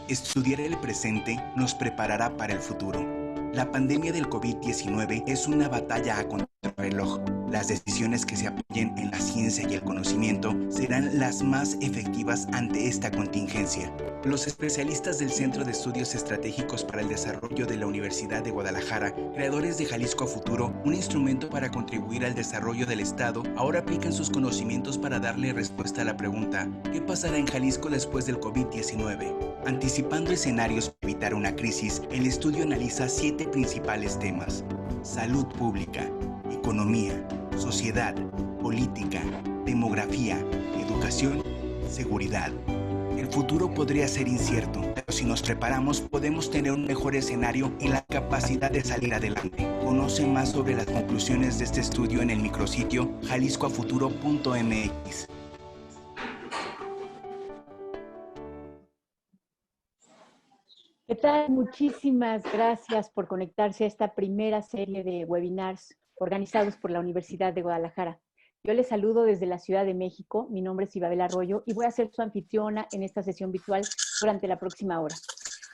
Estudiar el presente nos preparará para el futuro. La pandemia del COVID-19 es una batalla a contrarreloj. Las decisiones que se apoyen en la ciencia y el conocimiento serán las más efectivas ante esta contingencia. Los especialistas del Centro de Estudios Estratégicos para el Desarrollo de la Universidad de Guadalajara, creadores de Jalisco a Futuro, un instrumento para contribuir al desarrollo del Estado, ahora aplican sus conocimientos para darle respuesta a la pregunta: ¿qué pasará en Jalisco después del COVID-19? Anticipando escenarios para evitar una crisis, el estudio analiza 7 principales temas: salud pública, economía, sociedad, política, demografía, educación, seguridad. El futuro podría ser incierto, pero si nos preparamos podemos tener un mejor escenario y la capacidad de salir adelante. Conoce más sobre las conclusiones de este estudio en el micrositio jaliscoafuturo.mx. ¿Qué tal? Muchísimas gracias por conectarse a esta primera serie de webinars organizados por la Universidad de Guadalajara. Yo les saludo desde la Ciudad de México. Mi nombre es Ibabel Arroyo y voy a ser su anfitriona en esta sesión virtual durante la próxima hora.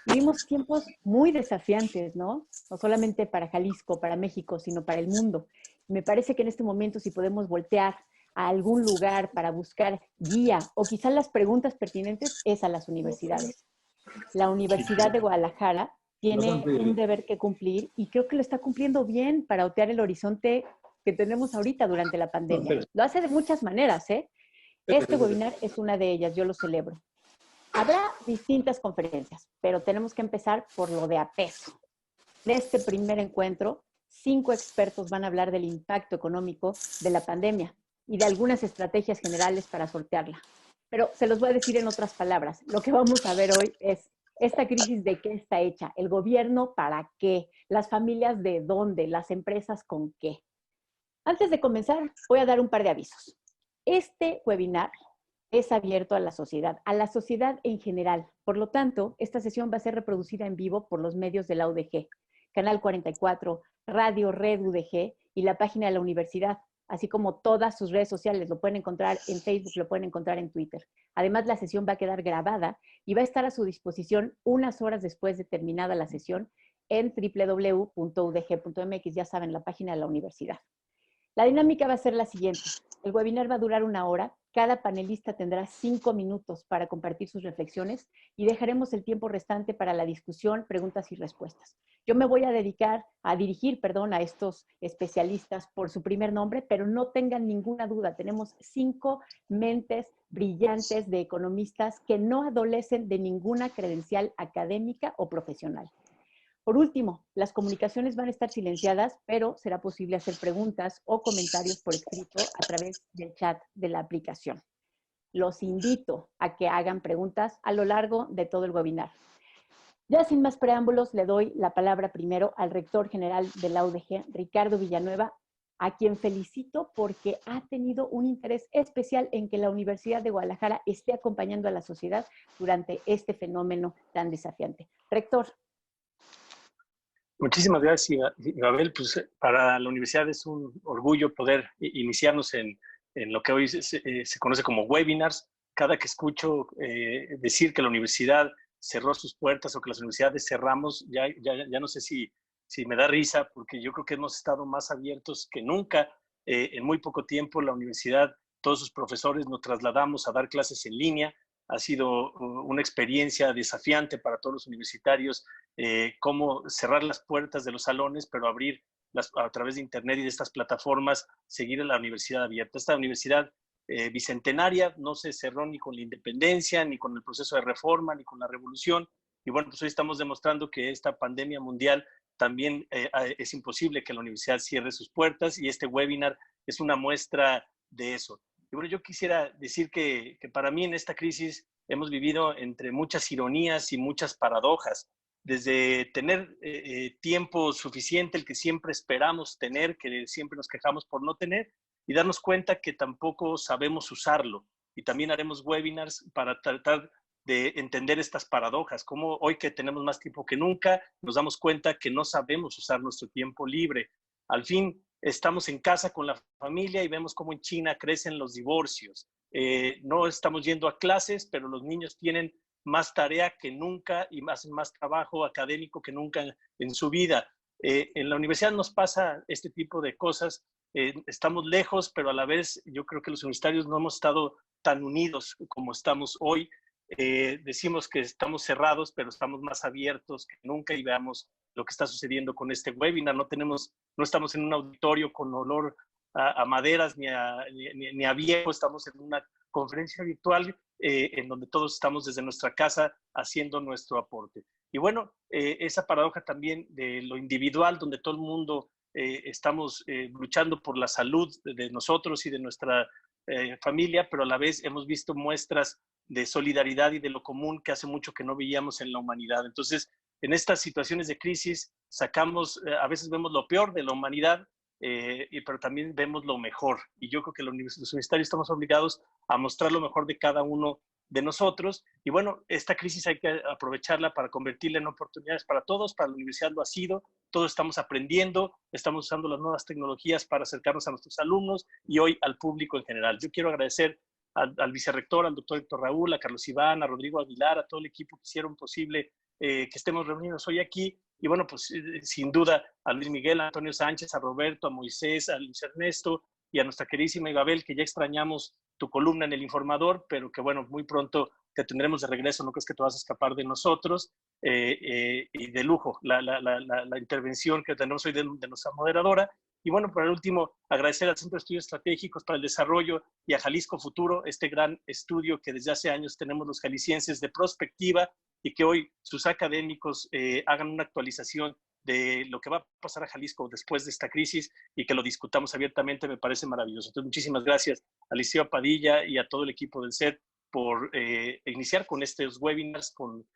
Vivimos tiempos muy desafiantes, ¿no? No solamente para Jalisco, para México, sino para el mundo. Me parece que en este momento, si podemos voltear a algún lugar para buscar guía o quizás las preguntas pertinentes, es a las universidades. La Universidad de Guadalajara tiene un deber que cumplir y creo que lo está cumpliendo bien para otear el horizonte que tenemos ahorita durante la pandemia. Lo hace de muchas maneras, ¿eh? Este webinar es una de ellas, yo lo celebro. Habrá distintas conferencias, pero tenemos que empezar por lo de a peso. En este primer encuentro, 5 expertos van a hablar del impacto económico de la pandemia y de algunas estrategias generales para sortearla. Pero se los voy a decir en otras palabras. Lo que vamos a ver hoy es esta crisis de qué está hecha, el gobierno para qué, las familias de dónde, las empresas con qué. Antes de comenzar, voy a dar un par de avisos. Este webinar es abierto a la sociedad en general. Por lo tanto, esta sesión va a ser reproducida en vivo por los medios de la UDG, Canal 44, Radio Red UDG y la página de la universidad, así como todas sus redes sociales. Lo pueden encontrar en Facebook, lo pueden encontrar en Twitter. Además, la sesión va a quedar grabada y va a estar a su disposición unas horas después de terminada la sesión en www.udg.mx, ya saben, la página de la universidad. La dinámica va a ser la siguiente. El webinar va a durar 1 hora. Cada panelista tendrá 5 minutos para compartir sus reflexiones y dejaremos el tiempo restante para la discusión, preguntas y respuestas. Yo me voy a dirigir a estos especialistas por su primer nombre, pero no tengan ninguna duda. Tenemos 5 mentes brillantes de economistas que no adolecen de ninguna credencial académica o profesional. Por último, las comunicaciones van a estar silenciadas, pero será posible hacer preguntas o comentarios por escrito a través del chat de la aplicación. Los invito a que hagan preguntas a lo largo de todo el webinar. Ya sin más preámbulos, le doy la palabra primero al rector general de la UDG, Ricardo Villanueva, a quien felicito porque ha tenido un interés especial en que la Universidad de Guadalajara esté acompañando a la sociedad durante este fenómeno tan desafiante. Rector. Muchísimas gracias, Ibabel. Pues para la universidad es un orgullo poder iniciarnos en lo que hoy se conoce como webinars. Cada que escucho decir que la universidad cerró sus puertas o que las universidades cerramos, ya no sé si me da risa, porque yo creo que hemos estado más abiertos que nunca. En muy poco tiempo la universidad, todos sus profesores nos trasladamos a dar clases en línea. Ha sido una experiencia desafiante para todos los universitarios, cómo cerrar las puertas de los salones, pero abrir a través de internet y de estas plataformas, seguir a la universidad abierta. Esta universidad bicentenaria no se cerró ni con la independencia, ni con el proceso de reforma, ni con la revolución. Y bueno, pues hoy estamos demostrando que esta pandemia mundial también es imposible que la universidad cierre sus puertas, y este webinar es una muestra de eso. Y bueno, yo quisiera decir que para mí en esta crisis hemos vivido entre muchas ironías y muchas paradojas. Desde tener tiempo suficiente, el que siempre esperamos tener, que siempre nos quejamos por no tener, y darnos cuenta que tampoco sabemos usarlo. Y también haremos webinars para tratar de entender estas paradojas, como hoy que tenemos más tiempo que nunca, nos damos cuenta que no sabemos usar nuestro tiempo libre. Al fin, estamos en casa con la familia y vemos cómo en China crecen los divorcios. No estamos yendo a clases, pero los niños tienen más tarea que nunca y más trabajo académico que nunca en su vida. En la universidad nos pasa este tipo de cosas. Estamos lejos, pero a la vez yo creo que los universitarios no hemos estado tan unidos como estamos hoy. Decimos que estamos cerrados, pero estamos más abiertos que nunca y veamos lo que está sucediendo con este webinar. No estamos en un auditorio con olor a maderas ni a viejo, estamos en una conferencia virtual en donde todos estamos desde nuestra casa haciendo nuestro aporte. Y bueno, esa paradoja también de lo individual, donde todo el mundo estamos luchando por la salud de nosotros y de nuestra familia, pero a la vez hemos visto muestras de solidaridad y de lo común que hace mucho que no veíamos en la humanidad. Entonces, en estas situaciones de crisis sacamos, a veces vemos lo peor de la humanidad, pero también vemos lo mejor. Y yo creo que los universitarios estamos obligados a mostrar lo mejor de cada uno de nosotros. Y bueno, esta crisis hay que aprovecharla para convertirla en oportunidades para todos. Para la universidad lo ha sido. Todos estamos aprendiendo, estamos usando las nuevas tecnologías para acercarnos a nuestros alumnos y hoy al público en general. Yo quiero agradecer al vicerrector, al doctor Héctor Raúl, a Carlos Iván, a Rodrigo Aguilar, a todo el equipo que hicieron posible que estemos reunidos hoy aquí. Y bueno, pues sin duda a Luis Miguel, a Antonio Sánchez, a Roberto, a Moisés, a Luis Ernesto y a nuestra queridísima Ibabel, que ya extrañamos tu columna en El Informador, pero que bueno, muy pronto te tendremos de regreso, no crees que te vas a escapar de nosotros. Y de lujo la intervención que tenemos hoy de nuestra moderadora. Y bueno, por el último, agradecer al Centro de Estudios Estratégicos para el Desarrollo y a Jalisco Futuro, este gran estudio que desde hace años tenemos los jaliscienses de prospectiva y que hoy sus académicos hagan una actualización de lo que va a pasar a Jalisco después de esta crisis y que lo discutamos abiertamente, me parece maravilloso. Entonces, muchísimas gracias a Liceo Padilla y a todo el equipo del CED por iniciar con estos webinars con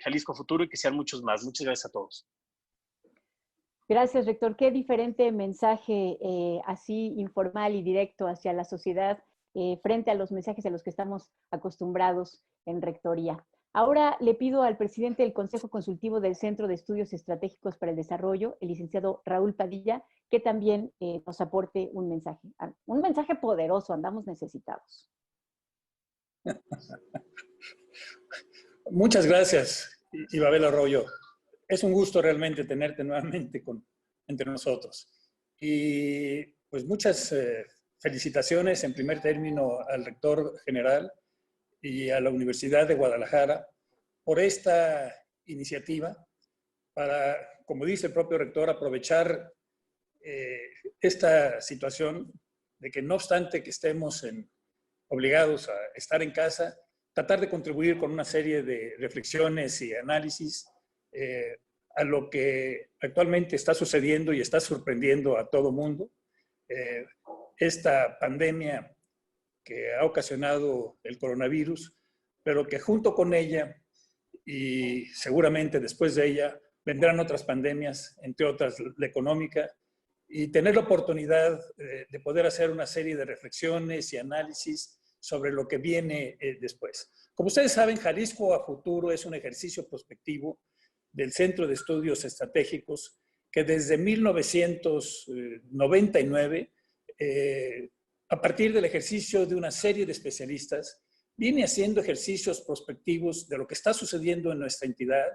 Jalisco Futuro y que sean muchos más. Muchas gracias a todos. Gracias, rector. Qué diferente mensaje así informal y directo hacia la sociedad frente a los mensajes a los que estamos acostumbrados en rectoría. Ahora le pido al presidente del Consejo Consultivo del Centro de Estudios Estratégicos para el Desarrollo, el licenciado Raúl Padilla, que también nos aporte un mensaje poderoso. Andamos necesitados. Muchas gracias, Ibabel Arroyo. Es un gusto realmente tenerte nuevamente entre nosotros. Y pues muchas felicitaciones en primer término al rector general y a la Universidad de Guadalajara por esta iniciativa para, como dice el propio rector, aprovechar esta situación de que no obstante que estemos obligados a estar en casa, tratar de contribuir con una serie de reflexiones y análisis a lo que actualmente está sucediendo y está sorprendiendo a todo mundo. Esta pandemia que ha ocasionado el coronavirus, pero que junto con ella y seguramente después de ella vendrán otras pandemias, entre otras la económica, y tener la oportunidad de poder hacer una serie de reflexiones y análisis sobre lo que viene después. Como ustedes saben, Jalisco a Futuro es un ejercicio prospectivo del Centro de Estudios Estratégicos que desde 1999, a partir del ejercicio de una serie de especialistas, viene haciendo ejercicios prospectivos de lo que está sucediendo en nuestra entidad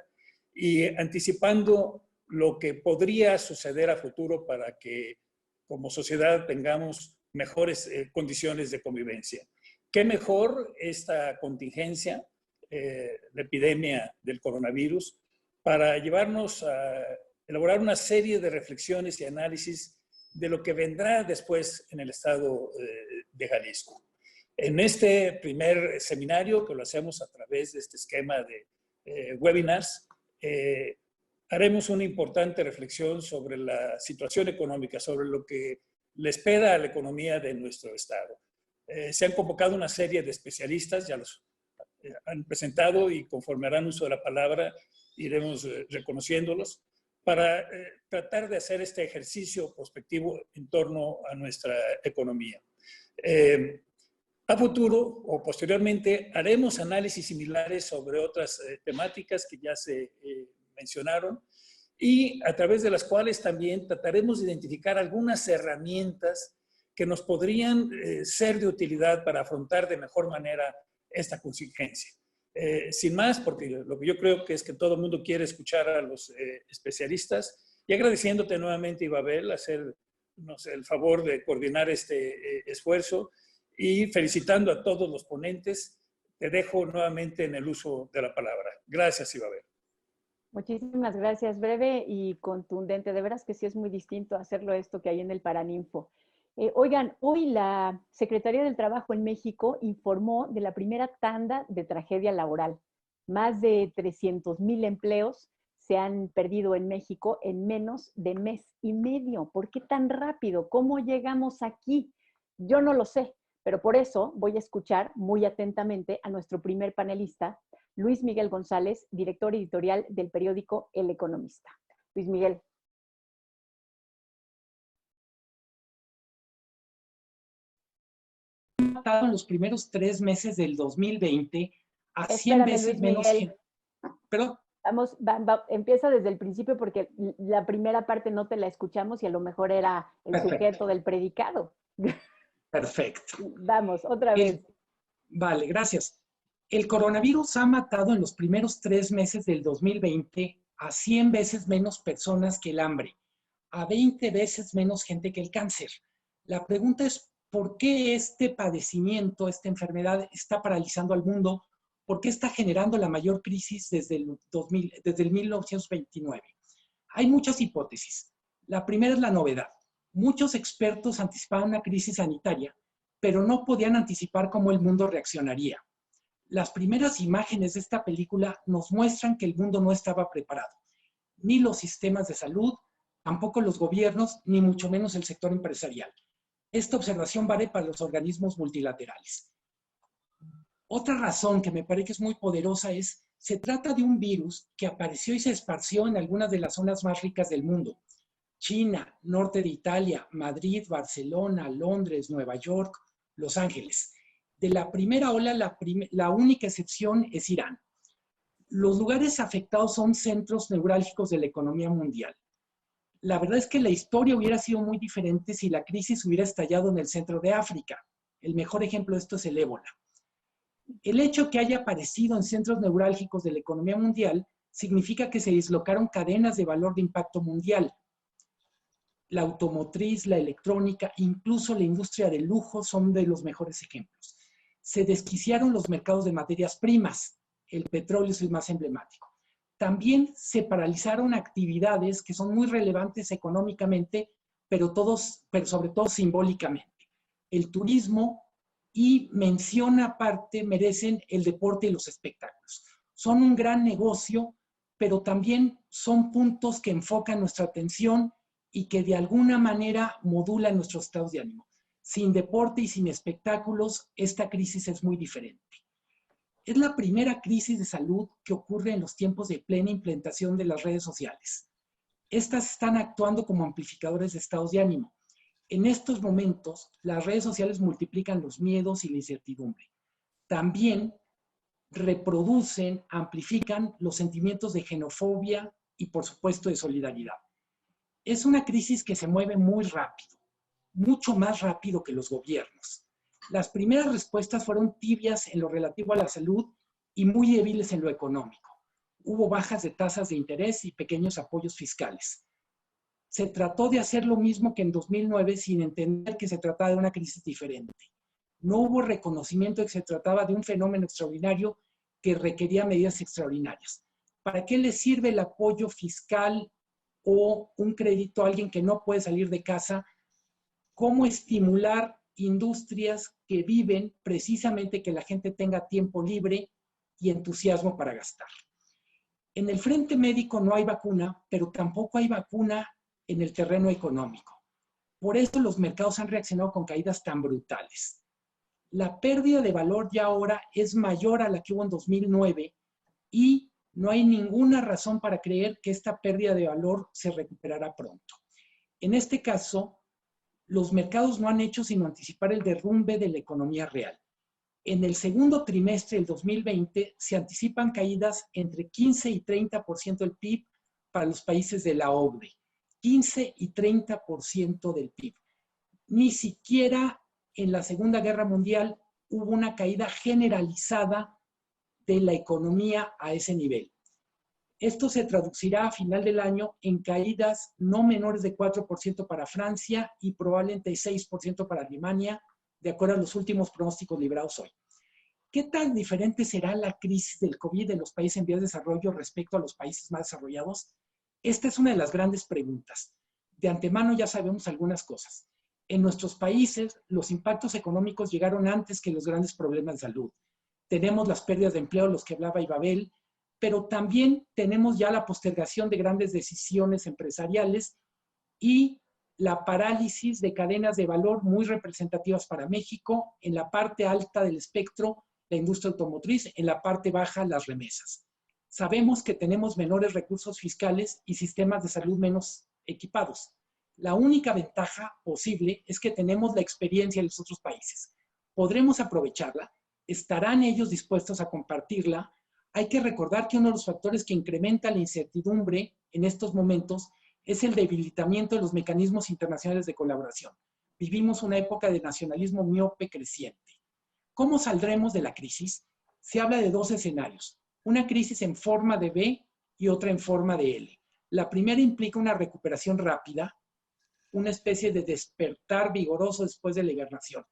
y anticipando lo que podría suceder a futuro para que como sociedad tengamos mejores condiciones de convivencia. ¿Qué mejor esta contingencia, la epidemia del coronavirus, para llevarnos a elaborar una serie de reflexiones y análisis de lo que vendrá después en el estado de Jalisco? En este primer seminario, que lo hacemos a través de este esquema de webinars, haremos una importante reflexión sobre la situación económica, sobre lo que le espera a la economía de nuestro estado. Se han convocado una serie de especialistas, ya los han presentado y conforme harán uso de la palabra, iremos reconociéndolos para tratar de hacer este ejercicio prospectivo en torno a nuestra economía. A futuro o posteriormente haremos análisis similares sobre otras temáticas que ya se mencionaron y a través de las cuales también trataremos de identificar algunas herramientas que nos podrían ser de utilidad para afrontar de mejor manera esta contingencia. Sin más, porque lo que yo creo que es que todo el mundo quiere escuchar a los especialistas, y agradeciéndote nuevamente, Ibabel, hacernos el favor de coordinar este esfuerzo, y felicitando a todos los ponentes. Te dejo nuevamente en el uso de la palabra. Gracias, Ibabel. Muchísimas gracias. Breve y contundente. De veras que sí es muy distinto hacerlo esto que hay en el Paraninfo. Oigan, hoy la Secretaría del Trabajo en México informó de la primera tanda de tragedia laboral. Más de 300,000 empleos se han perdido en México en menos de mes y medio. ¿Por qué tan rápido? ¿Cómo llegamos aquí? Yo no lo sé, pero por eso voy a escuchar muy atentamente a nuestro primer panelista, Luis Miguel González, director editorial del periódico El Economista. Luis Miguel. En los primeros 3 meses del 2020 a 100 veces menos gente. Perdón. Empieza desde el principio porque la primera parte no te la escuchamos y a lo mejor era el sujeto del predicado. Perfecto. Vamos, otra vez. Vale, gracias. El coronavirus ha matado en los primeros 3 meses del 2020 a 100 veces menos personas que el hambre, a 20 veces menos gente que el cáncer. La pregunta es, ¿por qué este padecimiento, esta enfermedad está paralizando al mundo? ¿Por qué está generando la mayor crisis desde el 1929? Hay muchas hipótesis. La primera es la novedad. Muchos expertos anticipaban una crisis sanitaria, pero no podían anticipar cómo el mundo reaccionaría. Las primeras imágenes de esta película nos muestran que el mundo no estaba preparado. Ni los sistemas de salud, tampoco los gobiernos, ni mucho menos el sector empresarial. Esta observación vale para los organismos multilaterales. Otra razón que me parece que es muy poderosa es, se trata de un virus que apareció y se esparció en algunas de las zonas más ricas del mundo. China, norte de Italia, Madrid, Barcelona, Londres, Nueva York, Los Ángeles. De la primera ola, la única excepción es Irán. Los lugares afectados son centros neurálgicos de la economía mundial. La verdad es que la historia hubiera sido muy diferente si la crisis hubiera estallado en el centro de África. El mejor ejemplo de esto es el ébola. El hecho que haya aparecido en centros neurálgicos de la economía mundial significa que se dislocaron cadenas de valor de impacto mundial. La automotriz, la electrónica, incluso la industria del lujo son de los mejores ejemplos. Se desquiciaron los mercados de materias primas. El petróleo es el más emblemático. También se paralizaron actividades que son muy relevantes económicamente, pero sobre todo simbólicamente. El turismo y mención aparte merecen el deporte y los espectáculos. Son un gran negocio, pero también son puntos que enfocan nuestra atención y que de alguna manera modulan nuestros estados de ánimo. Sin deporte y sin espectáculos, esta crisis es muy diferente. Es la primera crisis de salud que ocurre en los tiempos de plena implementación de las redes sociales. Estas están actuando como amplificadores de estados de ánimo. En estos momentos, las redes sociales multiplican los miedos y la incertidumbre. También reproducen, amplifican los sentimientos de xenofobia y, por supuesto, de solidaridad. Es una crisis que se mueve muy rápido, mucho más rápido que los gobiernos. Las primeras respuestas fueron tibias en lo relativo a la salud y muy débiles en lo económico. Hubo bajas de tasas de interés y pequeños apoyos fiscales. Se trató de hacer lo mismo que en 2009 sin entender que se trataba de una crisis diferente. No hubo reconocimiento de que se trataba de un fenómeno extraordinario que requería medidas extraordinarias. ¿Para qué le sirve el apoyo fiscal o un crédito a alguien que no puede salir de casa? ¿Cómo estimular industrias que viven precisamente que la gente tenga tiempo libre y entusiasmo para gastar? En el frente médico no hay vacuna, pero tampoco hay vacuna en el terreno económico. Por eso los mercados han reaccionado con caídas tan brutales. La pérdida de valor ya ahora es mayor a la que hubo en 2009 y no hay ninguna razón para creer que esta pérdida de valor se recuperará pronto. En este caso, los mercados no han hecho sino anticipar el derrumbe de la economía real. En el segundo trimestre del 2020 se anticipan caídas entre 15 y 30% del PIB para los países de la OCDE. 15 y 30% del PIB. Ni siquiera en la Segunda Guerra Mundial hubo una caída generalizada de la economía a ese nivel. Esto se traducirá a final del año en caídas no menores de 4% para Francia y probablemente 6% para Alemania, de acuerdo a los últimos pronósticos librados hoy. ¿Qué tan diferente será la crisis del COVID en los países en vías de desarrollo respecto a los países más desarrollados? Esta es una de las grandes preguntas. De antemano ya sabemos algunas cosas. En nuestros países, los impactos económicos llegaron antes que los grandes problemas de salud. Tenemos las pérdidas de empleo, los que hablaba Ibabel, pero también tenemos ya la postergación de grandes decisiones empresariales y la parálisis de cadenas de valor muy representativas para México. En la parte alta del espectro, la industria automotriz; en la parte baja, las remesas. Sabemos que tenemos menores recursos fiscales y sistemas de salud menos equipados. La única ventaja posible es que tenemos la experiencia de los otros países. ¿Podremos aprovecharla? ¿Estarán ellos dispuestos a compartirla? Hay que recordar que uno de los factores que incrementa la incertidumbre en estos momentos es el debilitamiento de los mecanismos internacionales de colaboración. Vivimos una época de nacionalismo miope creciente. ¿Cómo saldremos de la crisis? Se habla de dos escenarios. Una crisis en forma de V y otra en forma de L. La primera implica una recuperación rápida, una especie de despertar vigoroso después de la hibernación.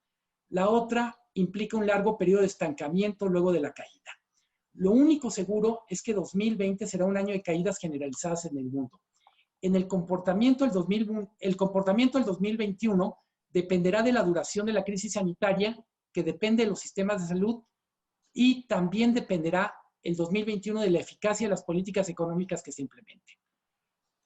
La otra implica un largo periodo de estancamiento luego de la caída. Lo único seguro es que 2020 será un año de caídas generalizadas en el mundo. En el comportamiento del 2021 dependerá de la duración de la crisis sanitaria, que depende de los sistemas de salud, y también dependerá el 2021 de la eficacia de las políticas económicas que se implementen.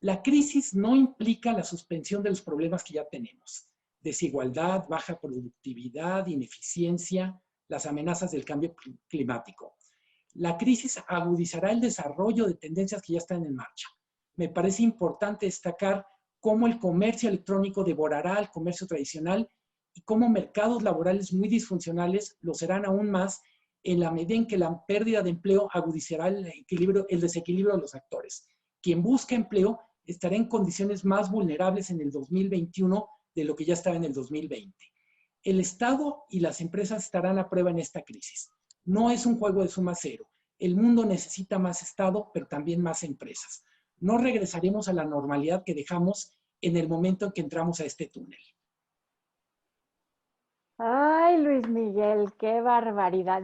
La crisis no implica la suspensión de los problemas que ya tenemos: desigualdad, baja productividad, ineficiencia, las amenazas del cambio climático. La crisis agudizará el desarrollo de tendencias que ya están en marcha. Me parece importante destacar cómo el comercio electrónico devorará al comercio tradicional y cómo mercados laborales muy disfuncionales lo serán aún más en la medida en que la pérdida de empleo agudizará el desequilibrio de los actores. Quien busca empleo estará en condiciones más vulnerables en el 2021 de lo que ya estaba en el 2020. El Estado y las empresas estarán a prueba en esta crisis. No es un juego de suma cero. El mundo necesita más Estado, pero también más empresas. No regresaremos a la normalidad que dejamos en el momento en que entramos a este túnel. Ay, Luis Miguel, qué barbaridad.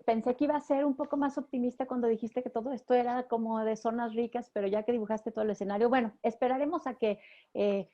Pensé que iba a ser un poco más optimista cuando dijiste que todo esto era como de zonas ricas, pero ya que dibujaste todo el escenario, bueno, esperaremos a que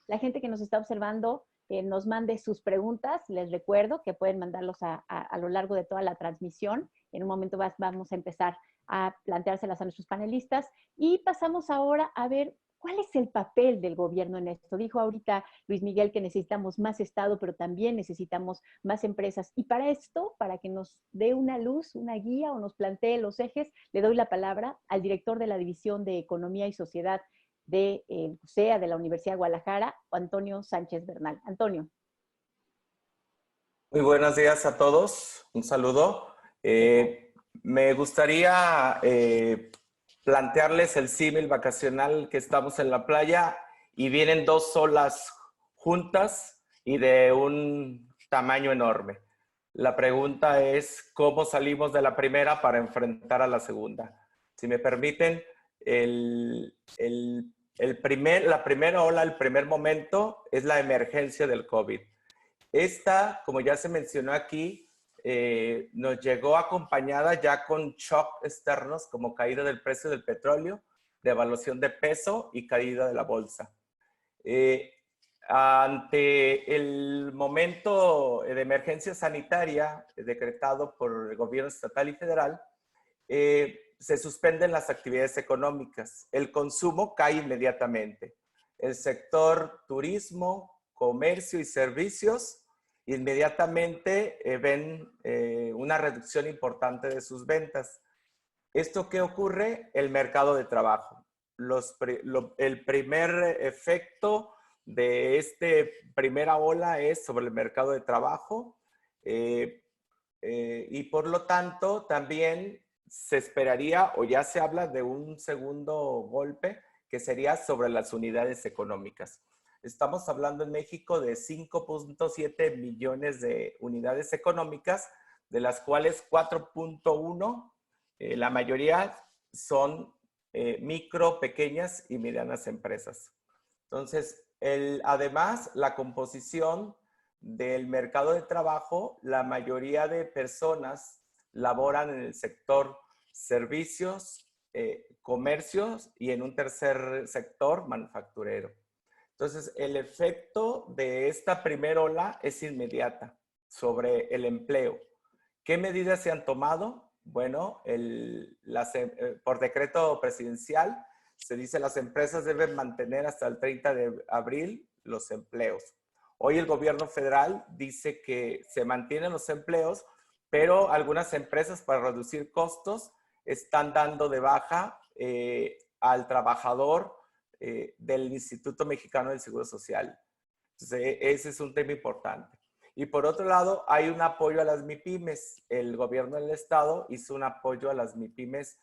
la gente que nos está observando nos mande sus preguntas. Les recuerdo que pueden mandarlos a lo largo de toda la transmisión. En un momento vamos a empezar a planteárselas a nuestros panelistas y pasamos ahora a ver ¿cuál es el papel del gobierno en esto? Dijo ahorita Luis Miguel que necesitamos más Estado, pero también necesitamos más empresas. Y para esto, para que nos dé una luz, una guía o nos plantee los ejes, le doy la palabra al director de la División de Economía y Sociedad de UCEA, de la Universidad de Guadalajara, Antonio Sánchez Bernal. Antonio. Muy buenos días a todos. Un saludo. Me gustaría plantearles el símil vacacional, que estamos en la playa y vienen dos olas juntas y de un tamaño enorme. La pregunta es, ¿cómo salimos de la primera para enfrentar a la segunda? Si me permiten, la primera ola, el primer momento, es la emergencia del COVID. Esta, como ya se mencionó aquí, nos llegó acompañada ya con shock externos como caída del precio del petróleo, devaluación de peso y caída de la bolsa. Ante el momento de emergencia sanitaria decretado por el gobierno estatal y federal, se suspenden las actividades económicas. El consumo cae inmediatamente. El sector turismo, comercio y servicios inmediatamente ven una reducción importante de sus ventas. ¿Esto qué ocurre? El mercado de trabajo. El primer efecto de esta primera ola es sobre el mercado de trabajo y por lo tanto también se esperaría o ya se habla de un segundo golpe que sería sobre las unidades económicas. Estamos hablando en México de 5.7 millones de unidades económicas, de las cuales 4.1 La mayoría son micro, pequeñas y medianas empresas. Entonces, además, la composición del mercado de trabajo, la mayoría de personas laboran en el sector servicios, comercios y en un tercer sector manufacturero. Entonces, el efecto de esta primera ola es inmediata sobre el empleo. ¿Qué medidas se han tomado? Bueno, por decreto presidencial se dice las empresas deben mantener hasta el 30 de abril los empleos. Hoy el gobierno federal dice que se mantienen los empleos, pero algunas empresas para reducir costos están dando de baja al trabajador del Instituto Mexicano del Seguro Social. Entonces, ese es un tema importante. Y por otro lado, hay un apoyo a las MIPYMES. El gobierno del estado hizo un apoyo a las MIPYMES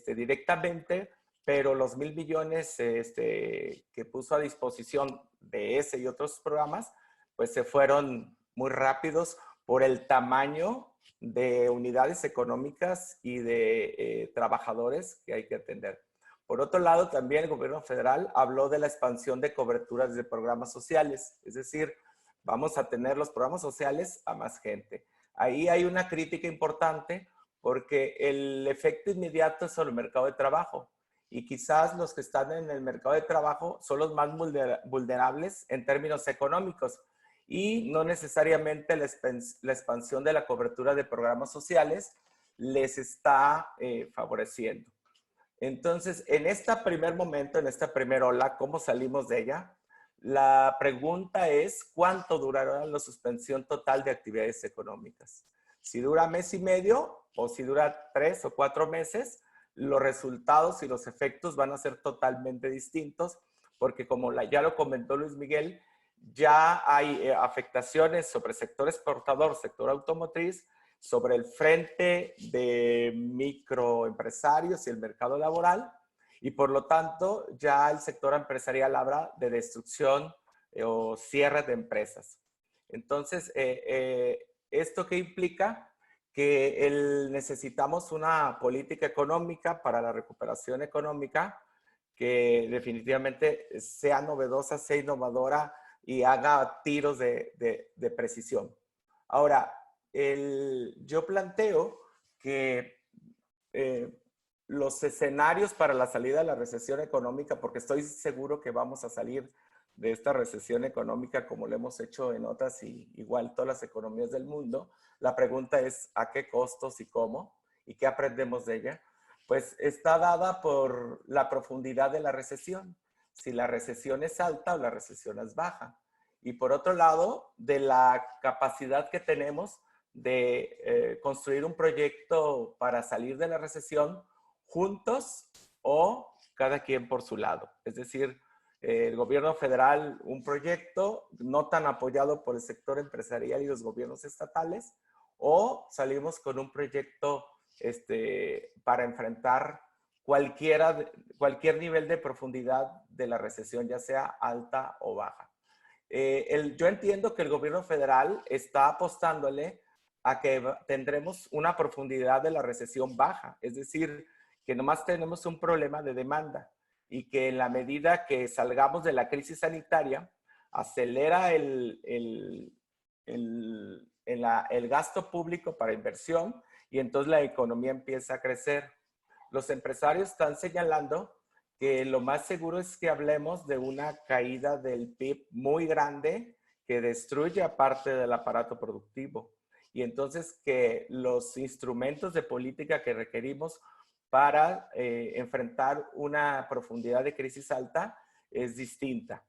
directamente, pero los 1,000 millones que puso a disposición de ese y otros programas, pues se fueron muy rápidos por el tamaño de unidades económicas y de trabajadores que hay que atender. Por otro lado, también el gobierno federal habló de la expansión de coberturas de programas sociales, es decir, vamos a tener los programas sociales a más gente. Ahí hay una crítica importante porque el efecto inmediato es sobre el mercado de trabajo y quizás los que están en el mercado de trabajo son los más vulnerables en términos económicos y no necesariamente la expansión de la cobertura de programas sociales les está favoreciendo. Entonces, en este primer momento, en esta primera ola, ¿cómo salimos de ella? La pregunta es, ¿cuánto durará la suspensión total de actividades económicas? Si dura mes y medio o si dura 3 o 4 meses, los resultados y los efectos van a ser totalmente distintos porque como ya lo comentó Luis Miguel, ya hay afectaciones sobre el sector exportador, sector automotriz, sobre el frente de microempresarios y el mercado laboral, y por lo tanto ya el sector empresarial habla de destrucción o cierre de empresas. Entonces, ¿esto qué implica? Que necesitamos una política económica para la recuperación económica que definitivamente sea novedosa, sea innovadora y haga tiros de precisión. Ahora, yo planteo que los escenarios para la salida de la recesión económica, porque estoy seguro que vamos a salir de esta recesión económica como lo hemos hecho en otras y igual todas las economías del mundo, la pregunta es ¿a qué costos y cómo? ¿Y qué aprendemos de ella? Pues está dada por la profundidad de la recesión. Si la recesión es alta o la recesión es baja. Y por otro lado, de la capacidad que tenemos de construir un proyecto para salir de la recesión juntos o cada quien por su lado. Es decir, el gobierno federal un proyecto no tan apoyado por el sector empresarial y los gobiernos estatales, o salimos con un proyecto para enfrentar cualquier nivel de profundidad de la recesión, ya sea alta o baja. Yo entiendo que el gobierno federal está apostándole a que tendremos una profundidad de la recesión baja, es decir, que nomás tenemos un problema de demanda y que en la medida que salgamos de la crisis sanitaria, acelera el gasto público para inversión y entonces la economía empieza a crecer. Los empresarios están señalando que lo más seguro es que hablemos de una caída del PIB muy grande que destruye parte del aparato productivo. Y entonces que los instrumentos de política que requerimos para enfrentar una profundidad de crisis alta es distinta.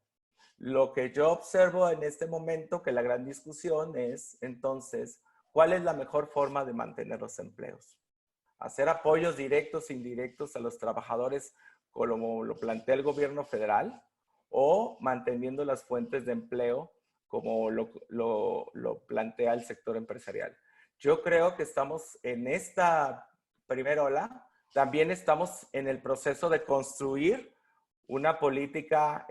Lo que yo observo en este momento, que la gran discusión es entonces, ¿cuál es la mejor forma de mantener los empleos? Hacer apoyos directos e indirectos a los trabajadores como lo plantea el gobierno federal o manteniendo las fuentes de empleo como lo plantea el sector empresarial. Yo creo que estamos en esta primera ola, también estamos en el proceso de construir una política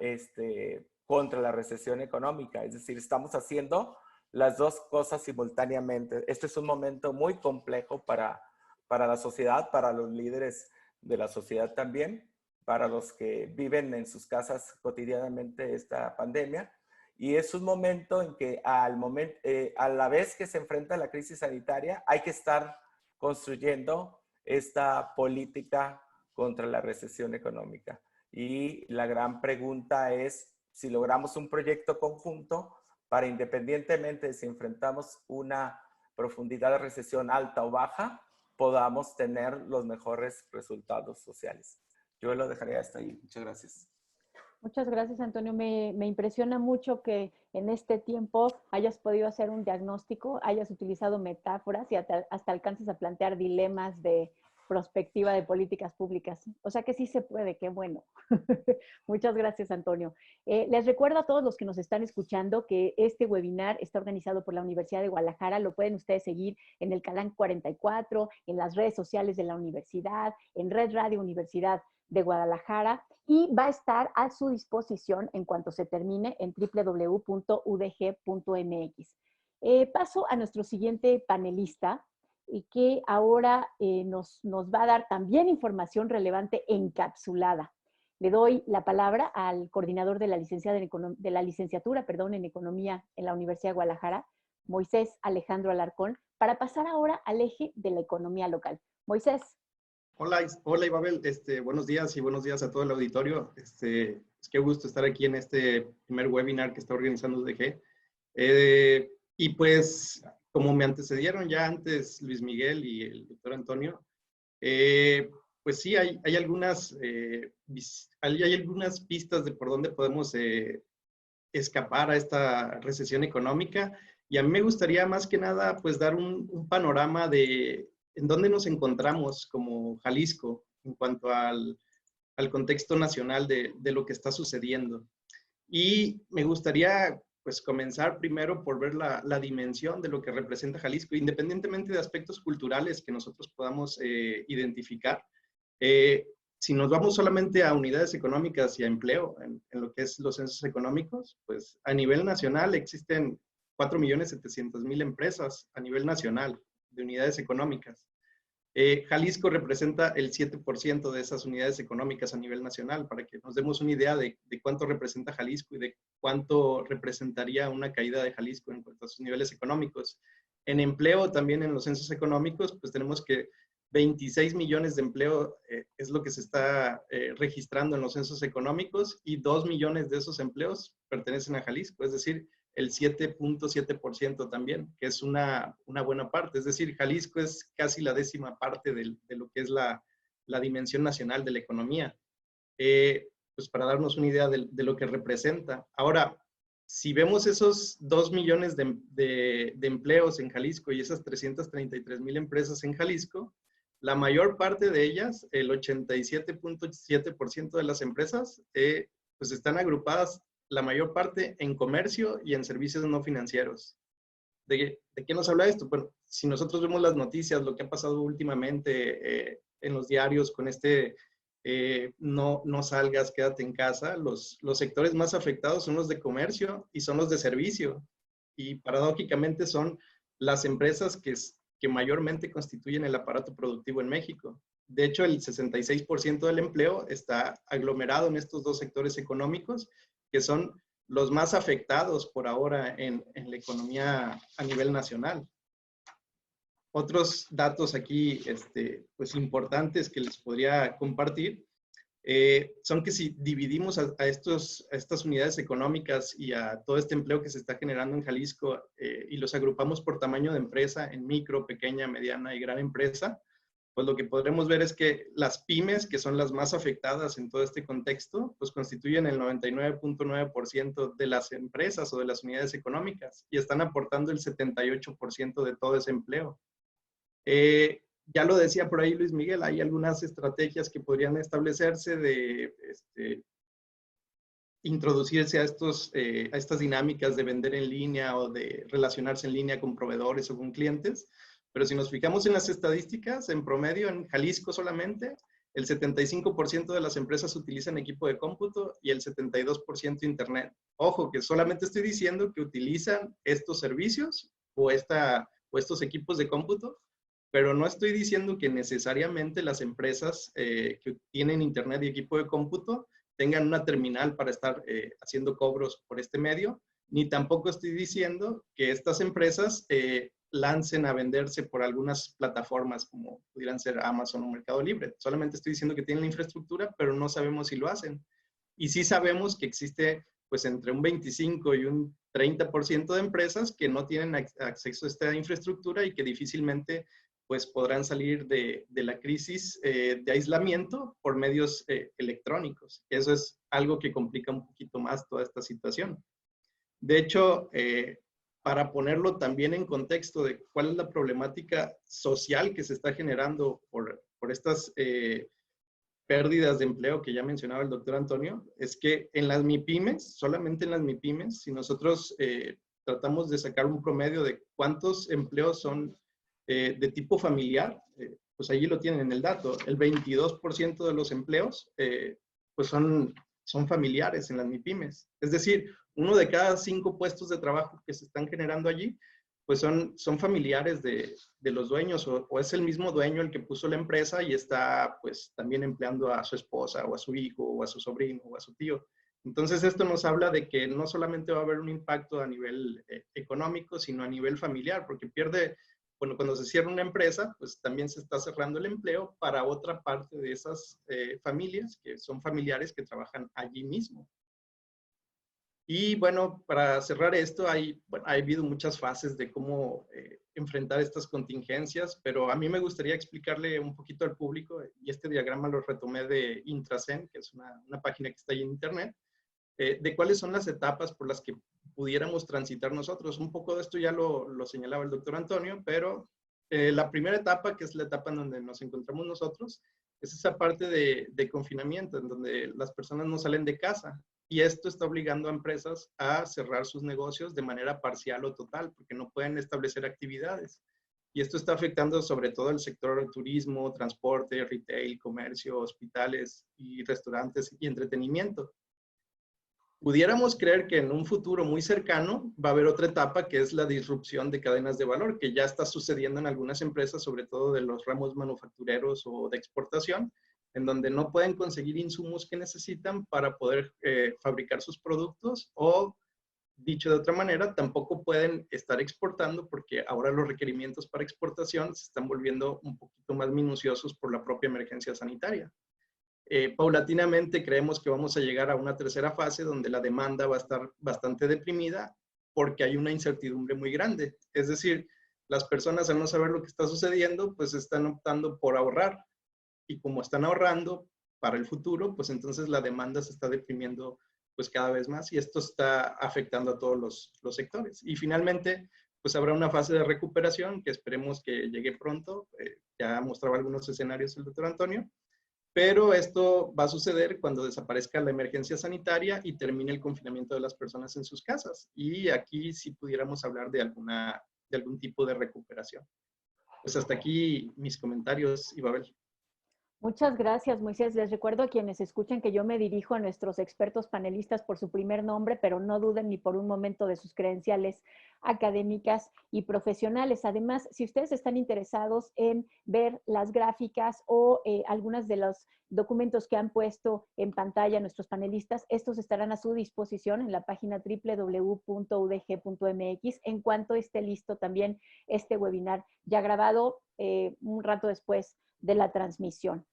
contra la recesión económica, es decir, estamos haciendo las dos cosas simultáneamente. Este es un momento muy complejo para para la sociedad, para los líderes de la sociedad también, para los que viven en sus casas cotidianamente esta pandemia. Y es un momento en que a la vez que se enfrenta la crisis sanitaria, hay que estar construyendo esta política contra la recesión económica. Y la gran pregunta es si logramos un proyecto conjunto para, independientemente de si enfrentamos una profundidad de recesión alta o baja, podamos tener los mejores resultados sociales. Yo lo dejaría hasta ahí. Muchas gracias. Muchas gracias, Antonio. Me impresiona mucho que en este tiempo hayas podido hacer un diagnóstico, hayas utilizado metáforas y hasta alcances a plantear dilemas de prospectiva de políticas públicas. O sea que sí se puede, qué bueno. Muchas gracias, Antonio. Les recuerdo a todos los que nos están escuchando que este webinar está organizado por la Universidad de Guadalajara. Lo pueden ustedes seguir en el canal 44, en las redes sociales de la universidad, en Red Radio Universidad de Guadalajara, y va a estar a su disposición en cuanto se termine en www.udg.mx. Paso a nuestro siguiente panelista, y que ahora nos va a dar también información relevante encapsulada. Le doy la palabra al coordinador de la licenciatura en Economía en la Universidad de Guadalajara, Moisés Alejandro Alarcón, para pasar ahora al eje de la economía local. Moisés. Hola Ibabel, buenos días y buenos días a todo el auditorio. Qué gusto estar aquí en este primer webinar que está organizando UDG. Y pues, como me antecedieron ya antes Luis Miguel y el doctor Antonio, pues sí, hay algunas pistas de por dónde podemos escapar a esta recesión económica. Y a mí me gustaría más que nada pues dar un panorama de en dónde nos encontramos como Jalisco en cuanto al contexto nacional de lo que está sucediendo. Y me gustaría pues comenzar primero por ver la dimensión de lo que representa Jalisco, independientemente de aspectos culturales que nosotros podamos identificar. Si nos vamos solamente a unidades económicas y a empleo, en lo que es los censos económicos, pues a nivel nacional existen 4.700.000 empresas a nivel nacional de unidades económicas. Jalisco representa el 7% de esas unidades económicas a nivel nacional, para que nos demos una idea de cuánto representa Jalisco y de cuánto representaría una caída de Jalisco en cuanto a sus niveles económicos. En empleo, también en los censos económicos, pues tenemos que 26 millones de empleo es lo que se está registrando en los censos económicos, y 2 millones de esos empleos pertenecen a Jalisco, es decir, el 7.7% también, que es una buena parte. Es decir, Jalisco es casi la 10ª parte de lo que es la dimensión nacional de la economía. Pues para darnos una idea de lo que representa. Ahora, si vemos esos 2 millones de empleos en Jalisco y esas 333.000 empresas en Jalisco, la mayor parte de ellas, el 87.7% de las empresas, pues están agrupadas la mayor parte en comercio y en servicios no financieros. ¿De qué nos habla esto? Bueno, si nosotros vemos las noticias, lo que ha pasado últimamente en los diarios con no salgas, quédate en casa, los sectores más afectados son los de comercio y son los de servicio. Y paradójicamente son las empresas que mayormente constituyen el aparato productivo en México. De hecho, el 66% del empleo está aglomerado en estos dos sectores económicos, que son los más afectados por ahora en la economía a nivel nacional. Otros datos aquí pues importantes que les podría compartir son que si dividimos a estas unidades económicas y a todo este empleo que se está generando en Jalisco y los agrupamos por tamaño de empresa en micro, pequeña, mediana y gran empresa, pues lo que podremos ver es que las pymes, que son las más afectadas en todo este contexto, pues constituyen el 99.9% de las empresas o de las unidades económicas y están aportando el 78% de todo ese empleo. Ya lo decía por ahí Luis Miguel, hay algunas estrategias que podrían establecerse de introducirse a estas dinámicas de vender en línea o de relacionarse en línea con proveedores o con clientes. Pero si nos fijamos en las estadísticas, en promedio, en Jalisco solamente, el 75% de las empresas utilizan equipo de cómputo y el 72% internet. Ojo, que solamente estoy diciendo que utilizan estos servicios o estos equipos de cómputo, pero no estoy diciendo que necesariamente las empresas que tienen internet y equipo de cómputo tengan una terminal para estar haciendo cobros por este medio, ni tampoco estoy diciendo que estas empresas lancen a venderse por algunas plataformas como pudieran ser Amazon o Mercado Libre. Solamente estoy diciendo que tienen la infraestructura, pero no sabemos si lo hacen. Y sí sabemos que existe pues entre un 25 y un 30% de empresas que no tienen acceso a esta infraestructura y que difícilmente pues podrán salir de la crisis de aislamiento por medios electrónicos. Eso es algo que complica un poquito más toda esta situación. De hecho, para ponerlo también en contexto de cuál es la problemática social que se está generando por estas pérdidas de empleo que ya mencionaba el doctor Antonio, es que en las MIPYMES, solamente en las MIPYMES, si nosotros tratamos de sacar un promedio de cuántos empleos son de tipo familiar, pues allí lo tienen en el dato. El 22% de los empleos pues son familiares en las MIPYMES. Es decir, 1 de cada 5 puestos de trabajo que se están generando allí, pues son familiares de los dueños o es el mismo dueño el que puso la empresa y está pues también empleando a su esposa o a su hijo o a su sobrino o a su tío. Entonces esto nos habla de que no solamente va a haber un impacto a nivel económico, sino a nivel familiar, porque bueno, cuando se cierra una empresa, pues también se está cerrando el empleo para otra parte de esas familias que son familiares que trabajan allí mismo. Y bueno, para cerrar esto, ha habido muchas fases de cómo enfrentar estas contingencias, pero a mí me gustaría explicarle un poquito al público, y este diagrama lo retomé de Intracen, que es una página que está ahí en internet, de cuáles son las etapas por las que pudiéramos transitar nosotros. Un poco de esto ya lo señalaba el doctor Antonio, pero la primera etapa, que es la etapa en donde nos encontramos nosotros, es esa parte de confinamiento, en donde las personas no salen de casa. Y esto está obligando a empresas a cerrar sus negocios de manera parcial o total, porque no pueden establecer actividades. Y esto está afectando sobre todo el sector del turismo, transporte, retail, comercio, hospitales y restaurantes y entretenimiento. Pudiéramos creer que en un futuro muy cercano va a haber otra etapa que es la disrupción de cadenas de valor, que ya está sucediendo en algunas empresas, sobre todo de los ramos manufactureros o de exportación, en donde no pueden conseguir insumos que necesitan para poder fabricar sus productos o, dicho de otra manera, tampoco pueden estar exportando porque ahora los requerimientos para exportación se están volviendo un poquito más minuciosos por la propia emergencia sanitaria. Paulatinamente creemos que vamos a llegar a una tercera fase donde la demanda va a estar bastante deprimida porque hay una incertidumbre muy grande. Es decir, las personas al no saber lo que está sucediendo, pues están optando por ahorrar. Y como están ahorrando para el futuro, pues entonces la demanda se está deprimiendo pues cada vez más y esto está afectando a todos los sectores. Y finalmente, pues habrá una fase de recuperación que esperemos que llegue pronto. Ya mostraba algunos escenarios el doctor Antonio, pero esto va a suceder cuando desaparezca la emergencia sanitaria y termine el confinamiento de las personas en sus casas. Y aquí sí pudiéramos hablar de algún tipo de recuperación. Pues hasta aquí mis comentarios, Ibabel. Muchas gracias, Moisés. Les recuerdo a quienes escuchen que yo me dirijo a nuestros expertos panelistas por su primer nombre, pero no duden ni por un momento de sus credenciales académicas y profesionales. Además, si ustedes están interesados en ver las gráficas o algunas de los documentos que han puesto en pantalla nuestros panelistas, estos estarán a su disposición en la página www.udg.mx en cuanto esté listo también este webinar ya grabado un rato después de la transmisión.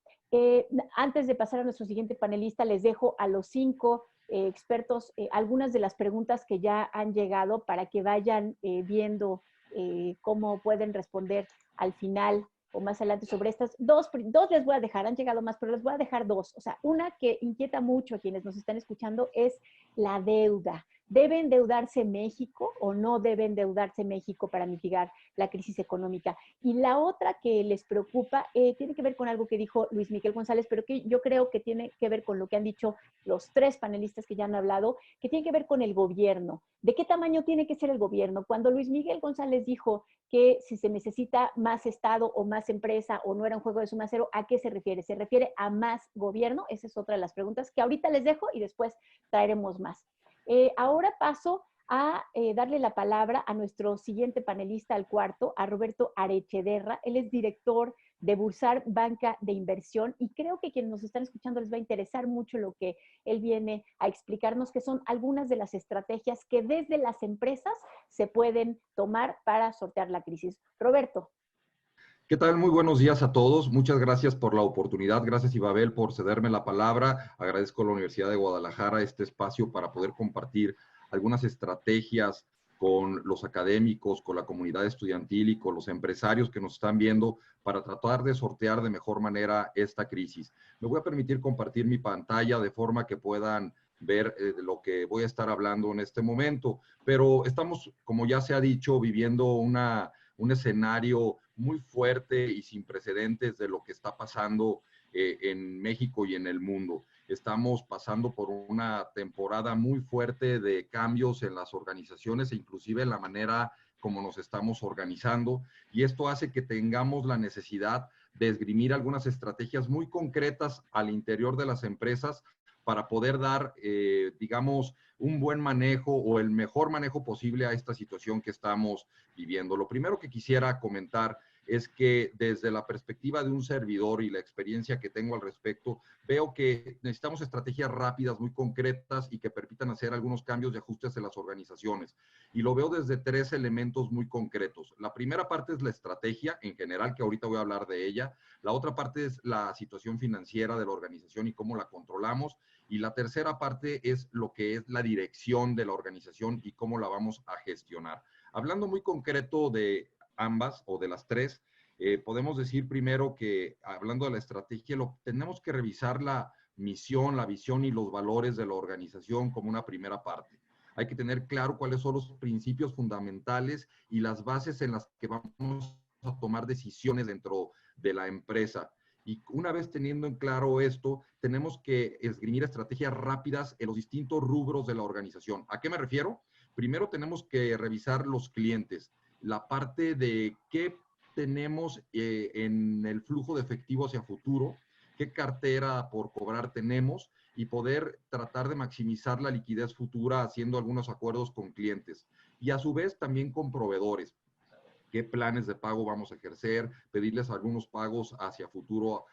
Antes de pasar a nuestro siguiente panelista, les dejo a los 5 expertos algunas de las preguntas que ya han llegado para que vayan viendo cómo pueden responder al final o más adelante sobre estas. Dos les voy a dejar, han llegado más, pero les voy a dejar 2. O sea, una que inquieta mucho a quienes nos están escuchando es la deuda. ¿Debe endeudarse México o no debe endeudarse México para mitigar la crisis económica? Y la otra que les preocupa tiene que ver con algo que dijo Luis Miguel González, pero que yo creo que tiene que ver con lo que han dicho los 3 panelistas que ya han hablado, que tiene que ver con el gobierno. ¿De qué tamaño tiene que ser el gobierno? Cuando Luis Miguel González dijo que si se necesita más Estado o más empresa o no era un juego de suma cero, ¿a qué se refiere? ¿Se refiere a más gobierno? Esa es otra de las preguntas que ahorita les dejo y después traeremos más. Ahora paso a darle la palabra a nuestro siguiente panelista, al cuarto, a Roberto Arechederra. Él es director de Bursar Banca de Inversión, y creo que quienes nos están escuchando les va a interesar mucho lo que él viene a explicarnos, que son algunas de las estrategias que desde las empresas se pueden tomar para sortear la crisis. Roberto. ¿Qué tal? Muy buenos días a todos. Muchas gracias por la oportunidad. Gracias, Ibabel, por cederme la palabra. Agradezco a la Universidad de Guadalajara este espacio para poder compartir algunas estrategias con los académicos, con la comunidad estudiantil y con los empresarios que nos están viendo para tratar de sortear de mejor manera esta crisis. Me voy a permitir compartir mi pantalla de forma que puedan ver de lo que voy a estar hablando en este momento. Pero estamos, como ya se ha dicho, viviendo un escenario muy fuerte y sin precedentes de lo que está pasando en México y en el mundo. Estamos pasando por una temporada muy fuerte de cambios en las organizaciones e inclusive en la manera como nos estamos organizando, y esto hace que tengamos la necesidad de esgrimir algunas estrategias muy concretas al interior de las empresas para poder dar, digamos, un buen manejo o el mejor manejo posible a esta situación que estamos viviendo. Lo primero que quisiera comentar es que desde la perspectiva de un servidor y la experiencia que tengo al respecto, veo que necesitamos estrategias rápidas, muy concretas y que permitan hacer algunos cambios y ajustes en las organizaciones. Y lo veo desde tres elementos muy concretos. La primera parte es la estrategia en general, que ahorita voy a hablar de ella. La otra parte es la situación financiera de la organización y cómo la controlamos. Y la tercera parte es lo que es la dirección de la organización y cómo la vamos a gestionar. Hablando muy concreto de ambas o de las tres, podemos decir primero que, hablando de la estrategia, tenemos que revisar la misión, la visión y los valores de la organización como una primera parte. Hay que tener claro cuáles son los principios fundamentales y las bases en las que vamos a tomar decisiones dentro de la empresa. Y una vez teniendo en claro esto, tenemos que esgrimir estrategias rápidas en los distintos rubros de la organización. ¿A qué me refiero? Primero tenemos que revisar los clientes, la parte de qué tenemos en el flujo de efectivo hacia futuro, qué cartera por cobrar tenemos y poder tratar de maximizar la liquidez futura haciendo algunos acuerdos con clientes. Y a su vez también con proveedores. Qué planes de pago vamos a ejercer, pedirles algunos pagos hacia futuro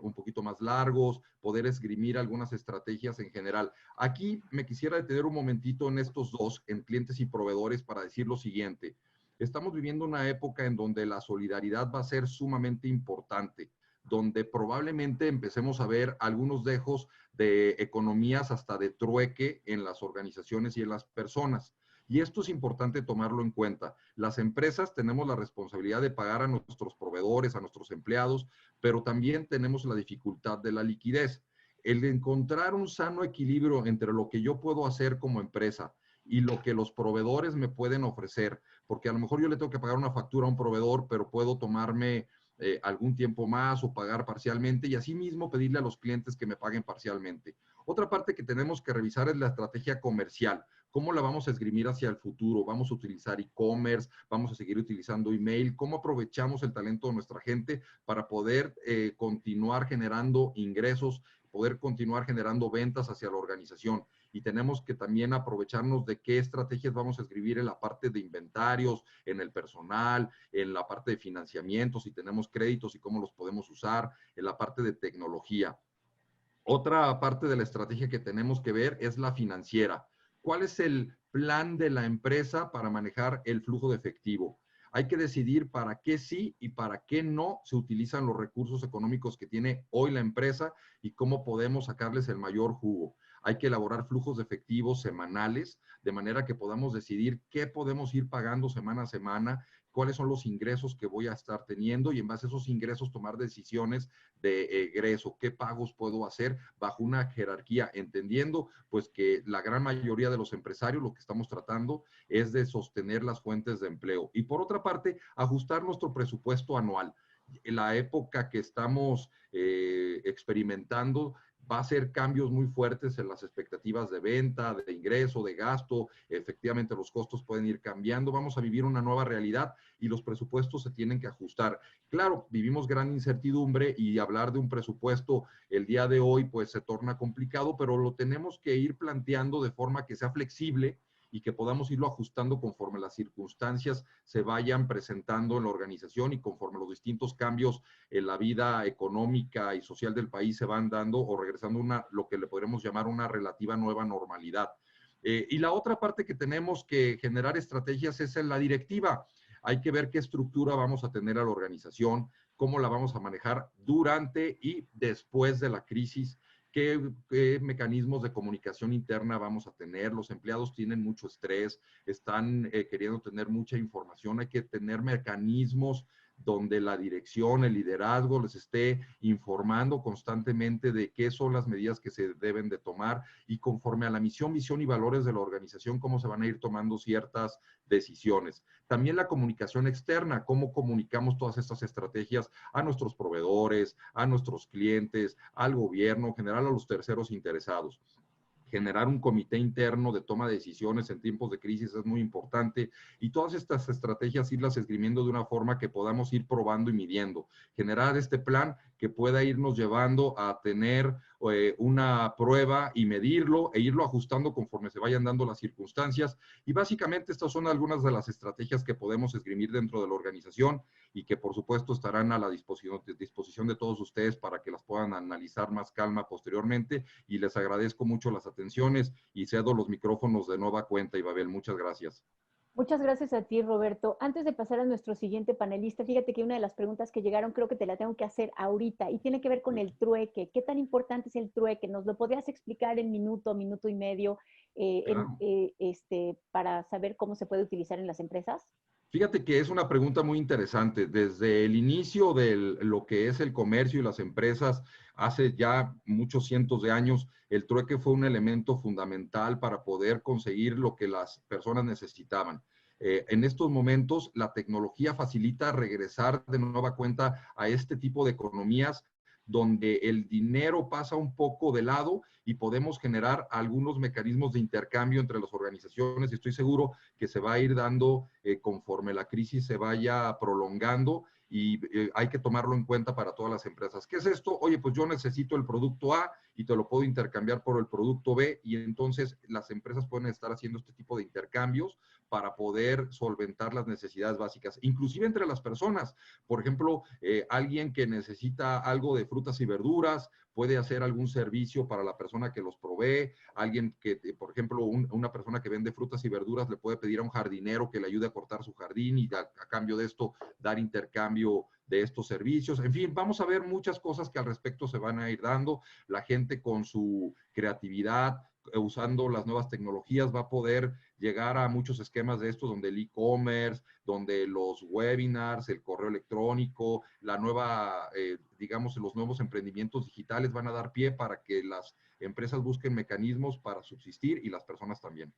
un poquito más largos, poder esgrimir algunas estrategias en general. Aquí me quisiera detener un momentito en estos dos, en clientes y proveedores, para decir lo siguiente. Estamos viviendo una época en donde la solidaridad va a ser sumamente importante, donde probablemente empecemos a ver algunos dejos de economías hasta de trueque en las organizaciones y en las personas. Y esto es importante tomarlo en cuenta. Las empresas tenemos la responsabilidad de pagar a nuestros proveedores, a nuestros empleados, pero también tenemos la dificultad de la liquidez. El de encontrar un sano equilibrio entre lo que yo puedo hacer como empresa y lo que los proveedores me pueden ofrecer, porque a lo mejor yo le tengo que pagar una factura a un proveedor, pero puedo tomarme algún tiempo más o pagar parcialmente y asimismo pedirle a los clientes que me paguen parcialmente. Otra parte que tenemos que revisar es la estrategia comercial. ¿Cómo la vamos a esgrimir hacia el futuro? ¿Vamos a utilizar e-commerce? ¿Vamos a seguir utilizando email? ¿Cómo aprovechamos el talento de nuestra gente para poder continuar generando ingresos, poder continuar generando ventas hacia la organización? Y tenemos que también aprovecharnos de qué estrategias vamos a escribir en la parte de inventarios, en el personal, en la parte de financiamiento, si tenemos créditos y cómo los podemos usar, en la parte de tecnología. Otra parte de la estrategia que tenemos que ver es la financiera. ¿Cuál es el plan de la empresa para manejar el flujo de efectivo? Hay que decidir para qué sí y para qué no se utilizan los recursos económicos que tiene hoy la empresa y cómo podemos sacarles el mayor jugo. Hay que elaborar flujos de efectivo semanales, de manera que podamos decidir qué podemos ir pagando semana a semana, cuáles son los ingresos que voy a estar teniendo y en base a esos ingresos tomar decisiones de egreso, qué pagos puedo hacer bajo una jerarquía, entendiendo pues que la gran mayoría de los empresarios lo que estamos tratando es de sostener las fuentes de empleo. Y por otra parte, ajustar nuestro presupuesto anual. En la época que estamos experimentando, va a ser cambios muy fuertes en las expectativas de venta, de ingreso, de gasto. Efectivamente, los costos pueden ir cambiando. Vamos a vivir una nueva realidad y los presupuestos se tienen que ajustar. Claro, vivimos gran incertidumbre y hablar de un presupuesto el día de hoy pues se torna complicado, pero lo tenemos que ir planteando de forma que sea flexible y que podamos irlo ajustando conforme las circunstancias se vayan presentando en la organización y conforme los distintos cambios en la vida económica y social del país se van dando o regresando a lo que le podremos llamar una relativa nueva normalidad. Y la otra parte que tenemos que generar estrategias es en la directiva. Hay que ver qué estructura vamos a tener a la organización, cómo la vamos a manejar durante y después de la crisis, qué mecanismos de comunicación interna vamos a tener. Los empleados tienen mucho estrés, están queriendo tener mucha información, hay que tener mecanismos donde la dirección, el liderazgo les esté informando constantemente de qué son las medidas que se deben de tomar y conforme a la misión, visión y valores de la organización, cómo se van a ir tomando ciertas decisiones. También la comunicación externa, cómo comunicamos todas estas estrategias a nuestros proveedores, a nuestros clientes, al gobierno, en general a los terceros interesados. Generar un comité interno de toma de decisiones en tiempos de crisis es muy importante y todas estas estrategias irlas esgrimiendo de una forma que podamos ir probando y midiendo. Generar este plan que pueda irnos llevando a tener una prueba y medirlo e irlo ajustando conforme se vayan dando las circunstancias. Y básicamente estas son algunas de las estrategias que podemos esgrimir dentro de la organización y que por supuesto estarán a la disposición de todos ustedes para que las puedan analizar más calma posteriormente. Y les agradezco mucho las atenciones y cedo los micrófonos de nueva cuenta, Ibabel. Muchas gracias. Muchas gracias a ti, Roberto. Antes de pasar a nuestro siguiente panelista, fíjate que una de las preguntas que llegaron creo que te la tengo que hacer ahorita y tiene que ver con el trueque. ¿Qué tan importante es el trueque? ¿Nos lo podrías explicar en minuto y medio Claro. para saber cómo se puede utilizar en las empresas? Fíjate que es una pregunta muy interesante. Desde el inicio de lo que es el comercio y las empresas, hace ya muchos cientos de años, el trueque fue un elemento fundamental para poder conseguir lo que las personas necesitaban. En estos momentos, la tecnología facilita regresar de nueva cuenta a este tipo de economías donde el dinero pasa un poco de lado y podemos generar algunos mecanismos de intercambio entre las organizaciones. Y estoy seguro que se va a ir dando conforme la crisis se vaya prolongando y hay que tomarlo en cuenta para todas las empresas. ¿Qué es esto? Oye, pues yo necesito el producto A y te lo puedo intercambiar por el producto B y entonces las empresas pueden estar haciendo este tipo de intercambios para poder solventar las necesidades básicas, inclusive entre las personas. Por ejemplo, alguien que necesita algo de frutas y verduras, puede hacer algún servicio para la persona que los provee, alguien que, por ejemplo, una persona que vende frutas y verduras le puede pedir a un jardinero que le ayude a cortar su jardín y a cambio de esto dar intercambio de estos servicios. En fin, vamos a ver muchas cosas que al respecto se van a ir dando. La gente con su creatividad, usando las nuevas tecnologías, va a poder llegar a muchos esquemas de estos, donde el e-commerce, donde los webinars, el correo electrónico, la nueva, digamos, los nuevos emprendimientos digitales van a dar pie para que las empresas busquen mecanismos para subsistir y las personas también.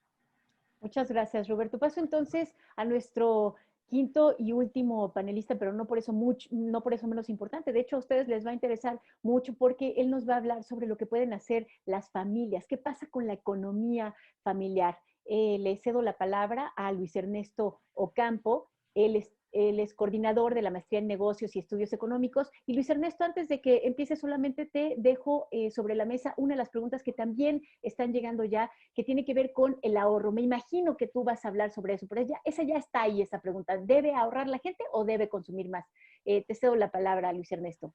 Muchas gracias, Roberto. Paso entonces a nuestro quinto y último panelista, pero no por eso menos importante. De hecho, a ustedes les va a interesar mucho porque él nos va a hablar sobre lo que pueden hacer las familias. ¿Qué pasa con la economía familiar? Le cedo la palabra a Luis Ernesto Ocampo. Él es coordinador de la Maestría en Negocios y Estudios Económicos. Y Luis Ernesto, antes de que empiece, solamente te dejo sobre la mesa una de las preguntas que también están llegando ya, que tiene que ver con el ahorro. Me imagino que tú vas a hablar sobre eso, pero esa ya está ahí, esa pregunta. ¿Debe ahorrar la gente o debe consumir más? Te cedo la palabra, Luis Ernesto.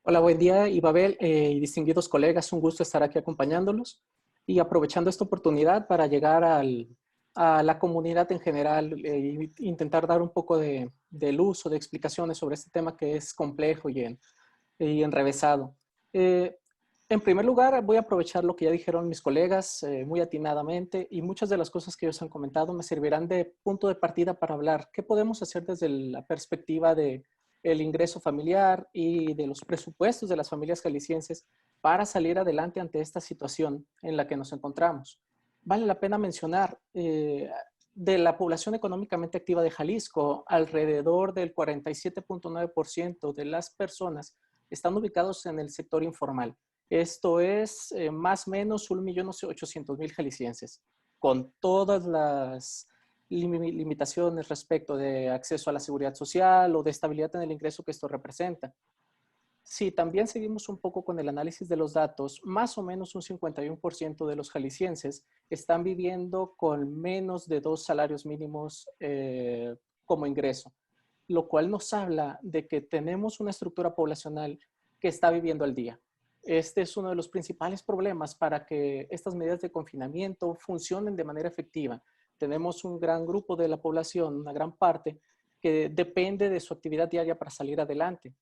Hola, buen día, Ibabel y distinguidos colegas. Un gusto estar aquí acompañándolos y aprovechando esta oportunidad para llegar a la comunidad en general e intentar dar un poco de luz o de explicaciones sobre este tema que es complejo y enrevesado. En primer lugar, voy a aprovechar lo que ya dijeron mis colegas muy atinadamente y muchas de las cosas que ellos han comentado me servirán de punto de partida para hablar qué podemos hacer desde la perspectiva del ingreso familiar y de los presupuestos de las familias jaliscienses para salir adelante ante esta situación en la que nos encontramos. Vale la pena mencionar, de la población económicamente activa de Jalisco, alrededor del 47.9% de las personas están ubicados en el sector informal. Esto es más o menos 1.800.000 jaliscienses, con todas las limitaciones respecto de acceso a la seguridad social o de estabilidad en el ingreso que esto representa. Si también seguimos un poco con el análisis de los datos, más o menos un 51% de los jaliscienses están viviendo con menos de 2 salarios mínimos como ingreso, lo cual nos habla de que tenemos una estructura poblacional que está viviendo al día. Este es uno de los principales problemas para que estas medidas de confinamiento funcionen de manera efectiva. Tenemos un gran grupo de la población, una gran parte, que depende de su actividad diaria para salir adelante.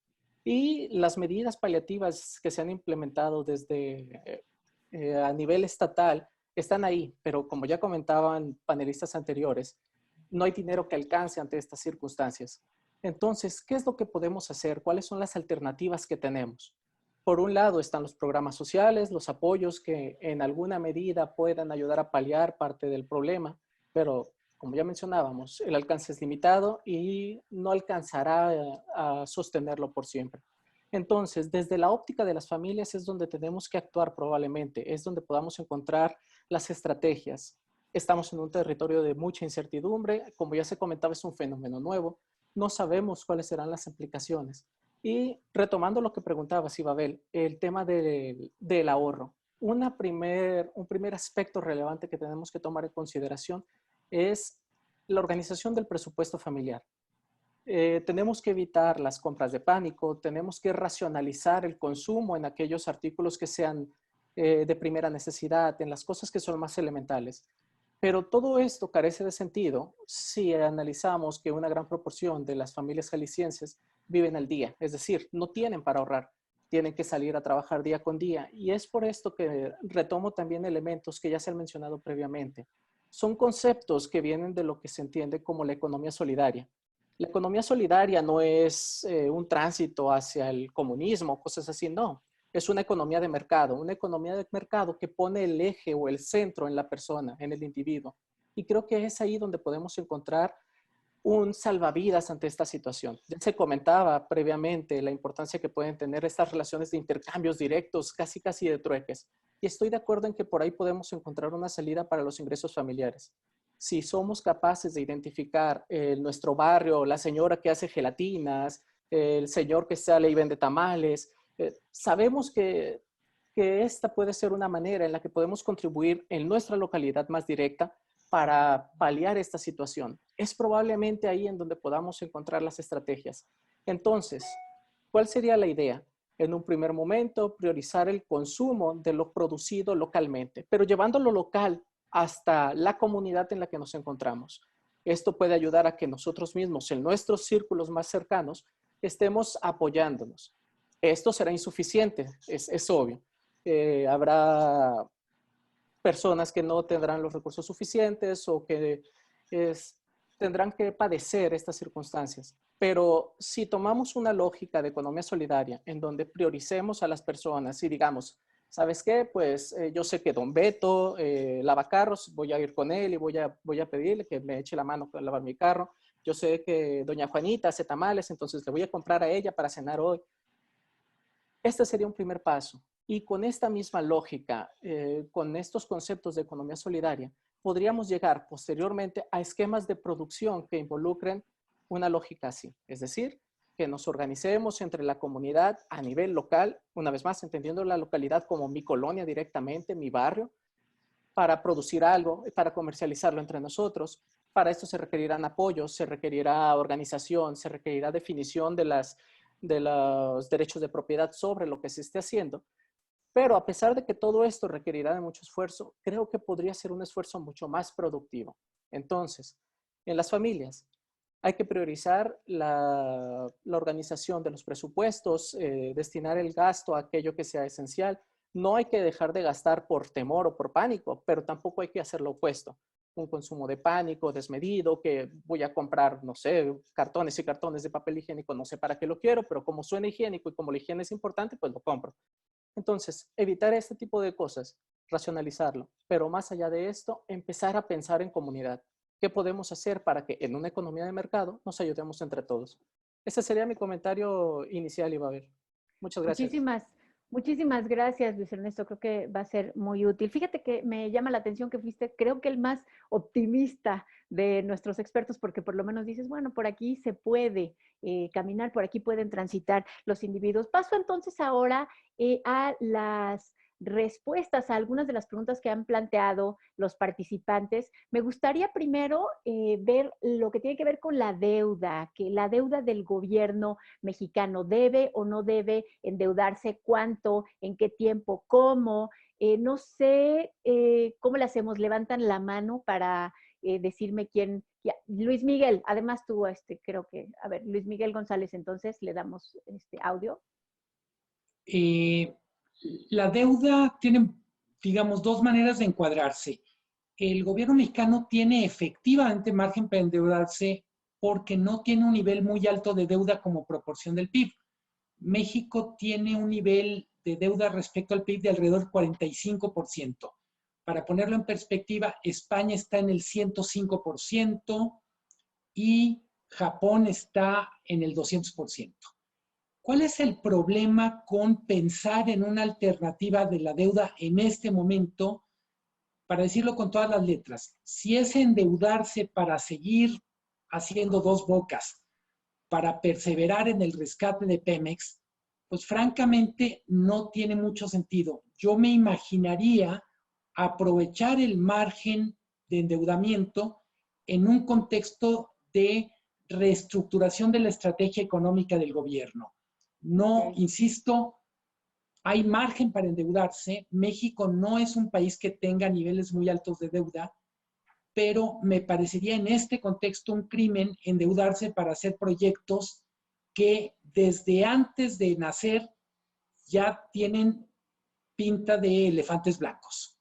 Y las medidas paliativas que se han implementado desde a nivel estatal están ahí, pero como ya comentaban panelistas anteriores, no hay dinero que alcance ante estas circunstancias. Entonces, ¿qué es lo que podemos hacer? ¿Cuáles son las alternativas que tenemos? Por un lado están los programas sociales, los apoyos que en alguna medida puedan ayudar a paliar parte del problema, pero como ya mencionábamos, el alcance es limitado y no alcanzará a sostenerlo por siempre. Entonces, desde la óptica de las familias es donde tenemos que actuar probablemente, es donde podamos encontrar las estrategias. Estamos en un territorio de mucha incertidumbre, como ya se comentaba, es un fenómeno nuevo, no sabemos cuáles serán las implicaciones. Y retomando lo que preguntaba Ibabel, el tema del ahorro. Un primer aspecto relevante que tenemos que tomar en consideración es la organización del presupuesto familiar. Tenemos que evitar las compras de pánico, tenemos que racionalizar el consumo en aquellos artículos que sean de primera necesidad, en las cosas que son más elementales. Pero todo esto carece de sentido si analizamos que una gran proporción de las familias jaliscienses viven al día, es decir, no tienen para ahorrar, tienen que salir a trabajar día con día. Y es por esto que retomo también elementos que ya se han mencionado previamente. Son conceptos que vienen de lo que se entiende como la economía solidaria. La economía solidaria no es un tránsito hacia el comunismo, cosas así, no. Es una economía de mercado que pone el eje o el centro en la persona, en el individuo. Y creo que es ahí donde podemos encontrar un salvavidas ante esta situación. Ya se comentaba previamente la importancia que pueden tener estas relaciones de intercambios directos, casi de trueques. Y estoy de acuerdo en que por ahí podemos encontrar una salida para los ingresos familiares. Si somos capaces de identificar nuestro barrio, la señora que hace gelatinas, el señor que sale y vende tamales, sabemos que esta puede ser una manera en la que podemos contribuir en nuestra localidad más directa para paliar esta situación. Es probablemente ahí en donde podamos encontrar las estrategias. Entonces, ¿cuál sería la idea? En un primer momento, priorizar el consumo de lo producido localmente, pero llevando lo local hasta la comunidad en la que nos encontramos. Esto puede ayudar a que nosotros mismos, en nuestros círculos más cercanos, estemos apoyándonos. Esto será insuficiente, es obvio. Habrá personas que no tendrán los recursos suficientes o que tendrán que padecer estas circunstancias. Pero si tomamos una lógica de economía solidaria en donde prioricemos a las personas y digamos, ¿sabes qué? Pues yo sé que don Beto lava carros, voy a ir con él y voy a pedirle que me eche la mano para lavar mi carro. Yo sé que doña Juanita hace tamales, entonces le voy a comprar a ella para cenar hoy. Este sería un primer paso. Y con esta misma lógica, con estos conceptos de economía solidaria, podríamos llegar posteriormente a esquemas de producción que involucren una lógica así. Es decir, que nos organicemos entre la comunidad a nivel local, una vez más entendiendo la localidad como mi colonia directamente, mi barrio, para producir algo, para comercializarlo entre nosotros. Para esto se requerirán apoyos, se requerirá organización, se requerirá definición de los derechos de propiedad sobre lo que se esté haciendo. Pero a pesar de que todo esto requerirá de mucho esfuerzo, creo que podría ser un esfuerzo mucho más productivo. Entonces, en las familias hay que priorizar la organización de los presupuestos, destinar el gasto a aquello que sea esencial. No hay que dejar de gastar por temor o por pánico, pero tampoco hay que hacer lo opuesto. Un consumo de pánico desmedido, que voy a comprar, no sé, cartones y cartones de papel higiénico, no sé para qué lo quiero, pero como suena higiénico y como la higiene es importante, pues lo compro. Entonces, evitar este tipo de cosas, racionalizarlo, pero más allá de esto, empezar a pensar en comunidad. ¿Qué podemos hacer para que en una economía de mercado nos ayudemos entre todos? Ese sería mi comentario inicial, Ibabel. Muchas gracias. Muchísimas gracias, Luis Ernesto. Creo que va a ser muy útil. Fíjate que me llama la atención que fuiste, creo que el más optimista de nuestros expertos, porque por lo menos dices, bueno, por aquí se puede caminar, por aquí pueden transitar los individuos. Paso entonces ahora a las respuestas a algunas de las preguntas que han planteado los participantes. Me gustaría primero ver lo que tiene que ver con la deuda, que la deuda del gobierno mexicano debe o no debe endeudarse, cuánto, en qué tiempo, cómo. No sé cómo le hacemos, levantan la mano para decirme quién. Ya, Luis Miguel, además tú, creo que, a ver, Luis Miguel González, entonces le damos audio. La deuda tiene, digamos, dos maneras de encuadrarse. El gobierno mexicano tiene efectivamente margen para endeudarse porque no tiene un nivel muy alto de deuda como proporción del PIB. México tiene un nivel de deuda respecto al PIB de alrededor del 45%. Para ponerlo en perspectiva, España está en el 105% y Japón está en el 200%. ¿Cuál es el problema con pensar en una alternativa de la deuda en este momento? Para decirlo con todas las letras, si es endeudarse para seguir haciendo dos bocas, para perseverar en el rescate de Pemex, pues francamente no tiene mucho sentido. Yo me imaginaría aprovechar el margen de endeudamiento en un contexto de reestructuración de la estrategia económica del gobierno. No, insisto, hay margen para endeudarse. México no es un país que tenga niveles muy altos de deuda, pero me parecería en este contexto un crimen endeudarse para hacer proyectos que desde antes de nacer ya tienen pinta de elefantes blancos.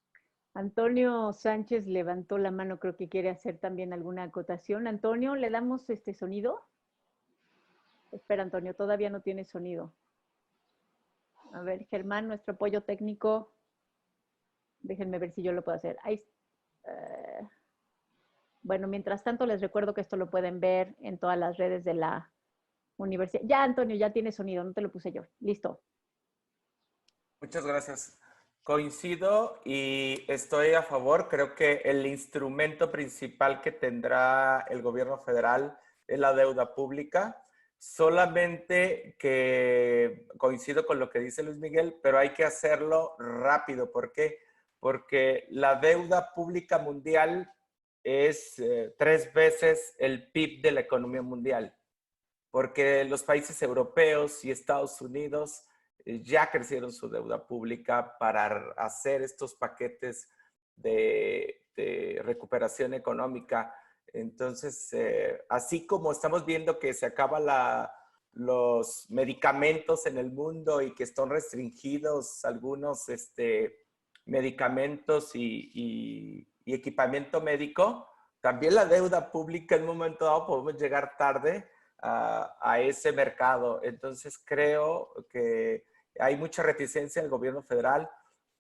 Antonio Sánchez levantó la mano, creo que quiere hacer también alguna acotación. Antonio, ¿le damos sonido? Espera, Antonio, todavía no tiene sonido. A ver, Germán, nuestro apoyo técnico. Déjenme ver si yo lo puedo hacer. Ahí, bueno, mientras tanto les recuerdo que esto lo pueden ver en todas las redes de la universidad. Ya, Antonio, ya tiene sonido, no te lo puse yo. Listo. Muchas gracias. Coincido y estoy a favor. Creo que el instrumento principal que tendrá el gobierno federal es la deuda pública. Solamente que coincido con lo que dice Luis Miguel, pero hay que hacerlo rápido. ¿Por qué? Porque la deuda pública mundial es 3 veces el PIB de la economía mundial. Porque los países europeos y Estados Unidos ya crecieron su deuda pública para hacer estos paquetes de recuperación económica. Entonces, así como estamos viendo que se acaban los medicamentos en el mundo y que están restringidos algunos medicamentos y equipamiento médico, también la deuda pública en un momento dado podemos llegar tarde a ese mercado. Entonces, creo que hay mucha reticencia del gobierno federal,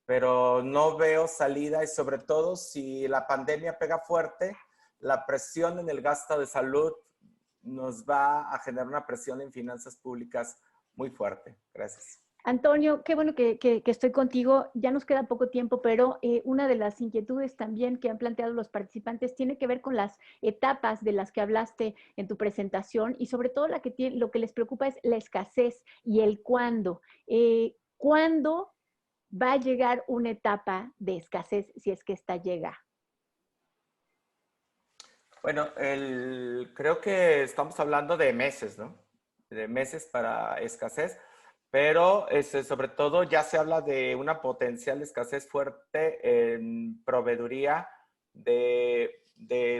pero no veo salida y sobre todo si la pandemia pega fuerte, la presión en el gasto de salud nos va a generar una presión en finanzas públicas muy fuerte. Gracias. Antonio, qué bueno que estoy contigo. Ya nos queda poco tiempo, pero una de las inquietudes también que han planteado los participantes tiene que ver con las etapas de las que hablaste en tu presentación y sobre todo lo que les preocupa es la escasez y el cuándo. ¿Cuándo va a llegar una etapa de escasez si es que esta llega? Bueno, creo que estamos hablando de meses, ¿no? De meses para escasez. Pero sobre todo ya se habla de una potencial escasez fuerte en proveeduría de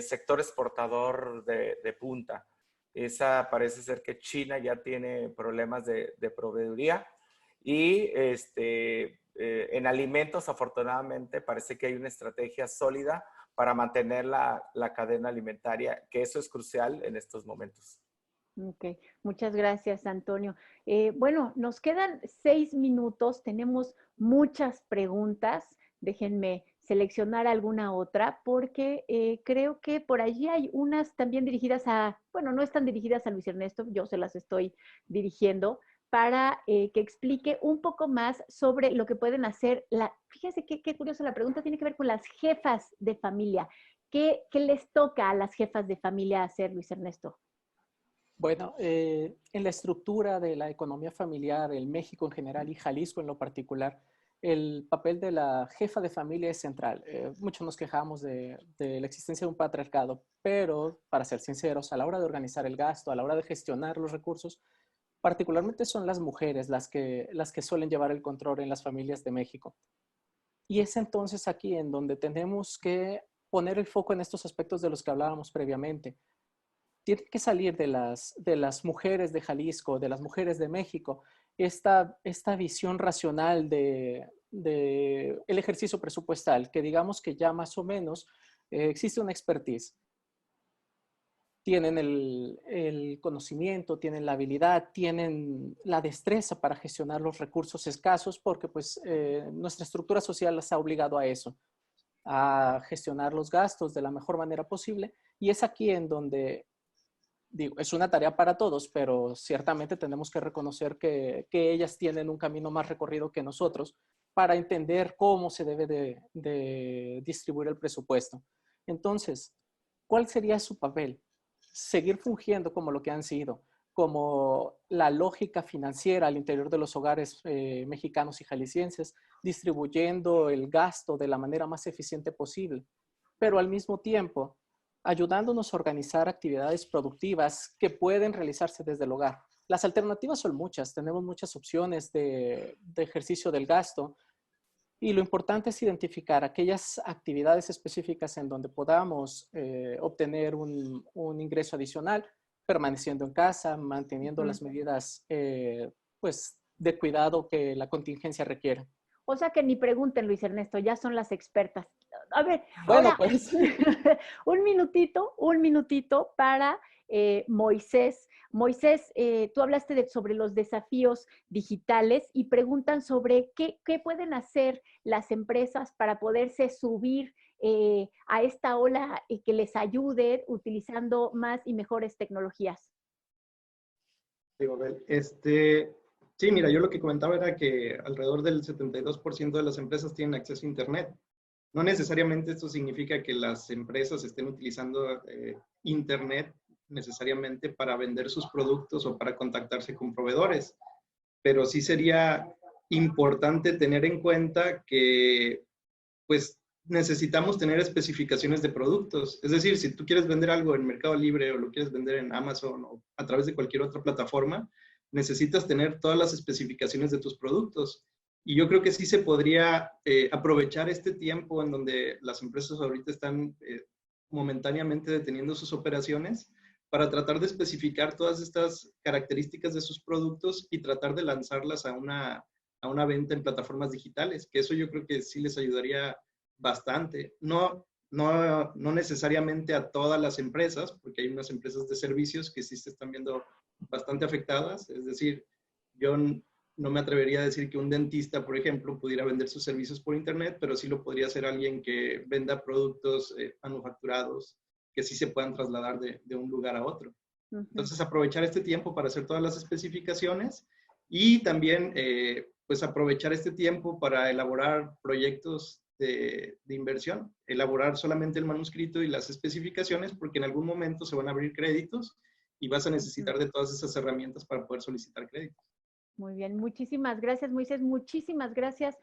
sector exportador de punta. Esa parece ser que China ya tiene problemas de proveeduría y en alimentos afortunadamente parece que hay una estrategia sólida para mantener la cadena alimentaria, que eso es crucial en estos momentos. Ok, muchas gracias, Antonio. Bueno, nos quedan 6 minutos, tenemos muchas preguntas. Déjenme seleccionar alguna otra porque creo que por allí hay unas también dirigidas bueno, no están dirigidas a Luis Ernesto, yo se las estoy dirigiendo, para que explique un poco más sobre lo que pueden hacer. Fíjense qué curioso, la pregunta tiene que ver con las jefas de familia. ¿Qué les toca a las jefas de familia hacer, Luis Ernesto? Bueno, en la estructura de la economía familiar, en México en general y Jalisco en lo particular, el papel de la jefa de familia es central. Muchos nos quejamos de la existencia de un patriarcado, pero para ser sinceros, a la hora de organizar el gasto, a la hora de gestionar los recursos, particularmente son las mujeres las que suelen llevar el control en las familias de México. Y es entonces aquí en donde tenemos que poner el foco en estos aspectos de los que hablábamos previamente. Tiene que salir de las mujeres de Jalisco, de las mujeres de México, esta visión racional de el ejercicio presupuestal, que digamos que ya más o menos existe una expertise. Tienen el conocimiento, tienen la habilidad, tienen la destreza para gestionar los recursos escasos, porque pues nuestra estructura social las ha obligado a eso, a gestionar los gastos de la mejor manera posible. Y es aquí en donde, digo, es una tarea para todos, pero ciertamente tenemos que reconocer que ellas tienen un camino más recorrido que nosotros para entender cómo se debe de distribuir el presupuesto. Entonces, ¿cuál sería su papel? Seguir fungiendo como lo que han sido, como la lógica financiera al interior de los hogares mexicanos y jaliscienses, distribuyendo el gasto de la manera más eficiente posible, pero al mismo tiempo ayudándonos a organizar actividades productivas que pueden realizarse desde el hogar. Las alternativas son muchas, tenemos muchas opciones de ejercicio del gasto y lo importante es identificar aquellas actividades específicas en donde podamos obtener un ingreso adicional, permaneciendo en casa, manteniendo las medidas pues, de cuidado que la contingencia requiere. O sea que ni pregunten, Luis Ernesto, ya son las expertas. A ver, bueno, ahora, pues un minutito para Moisés. Moisés, tú hablaste sobre los desafíos digitales y preguntan sobre qué pueden hacer las empresas para poderse subir a esta ola y que les ayude utilizando más y mejores tecnologías. Sí, mira, yo lo que comentaba era que alrededor del 72% de las empresas tienen acceso a Internet. No necesariamente esto significa que las empresas estén utilizando Internet necesariamente para vender sus productos o para contactarse con proveedores, pero sí sería importante tener en cuenta que pues necesitamos tener especificaciones de productos. Es decir, si tú quieres vender algo en Mercado Libre o lo quieres vender en Amazon o a través de cualquier otra plataforma, necesitas tener todas las especificaciones de tus productos. Y yo creo que sí se podría aprovechar este tiempo en donde las empresas ahorita están momentáneamente deteniendo sus operaciones para tratar de especificar todas estas características de sus productos y tratar de lanzarlas a una venta en plataformas digitales, que eso yo creo que sí les ayudaría bastante. No necesariamente a todas las empresas, porque hay unas empresas de servicios que sí se están viendo bastante afectadas. Es decir, yo no me atrevería a decir que un dentista, por ejemplo, pudiera vender sus servicios por Internet, pero sí lo podría hacer alguien que venda productos manufacturados que sí se puedan trasladar de un lugar a otro. Entonces, aprovechar este tiempo para hacer todas las especificaciones y también, pues, aprovechar este tiempo para elaborar proyectos de inversión, elaborar solamente el manuscrito y las especificaciones, porque en algún momento se van a abrir créditos y vas a necesitar de todas esas herramientas para poder solicitar créditos. Muy bien, muchísimas gracias, Moisés. Muchísimas gracias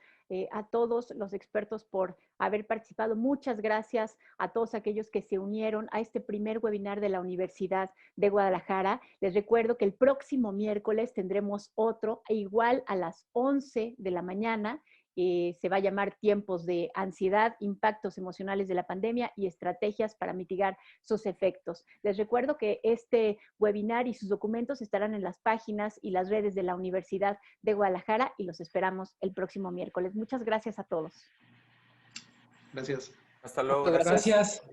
a todos los expertos por haber participado. Muchas gracias a todos aquellos que se unieron a este primer webinar de la Universidad de Guadalajara. Les recuerdo que el próximo miércoles tendremos otro, igual a las 11 de la mañana. Se va a llamar Tiempos de Ansiedad, Impactos Emocionales de la Pandemia y Estrategias para Mitigar sus Efectos. Les recuerdo que este webinar y sus documentos estarán en las páginas y las redes de la Universidad de Guadalajara y los esperamos el próximo miércoles. Muchas gracias a todos. Gracias. Hasta luego. Gracias.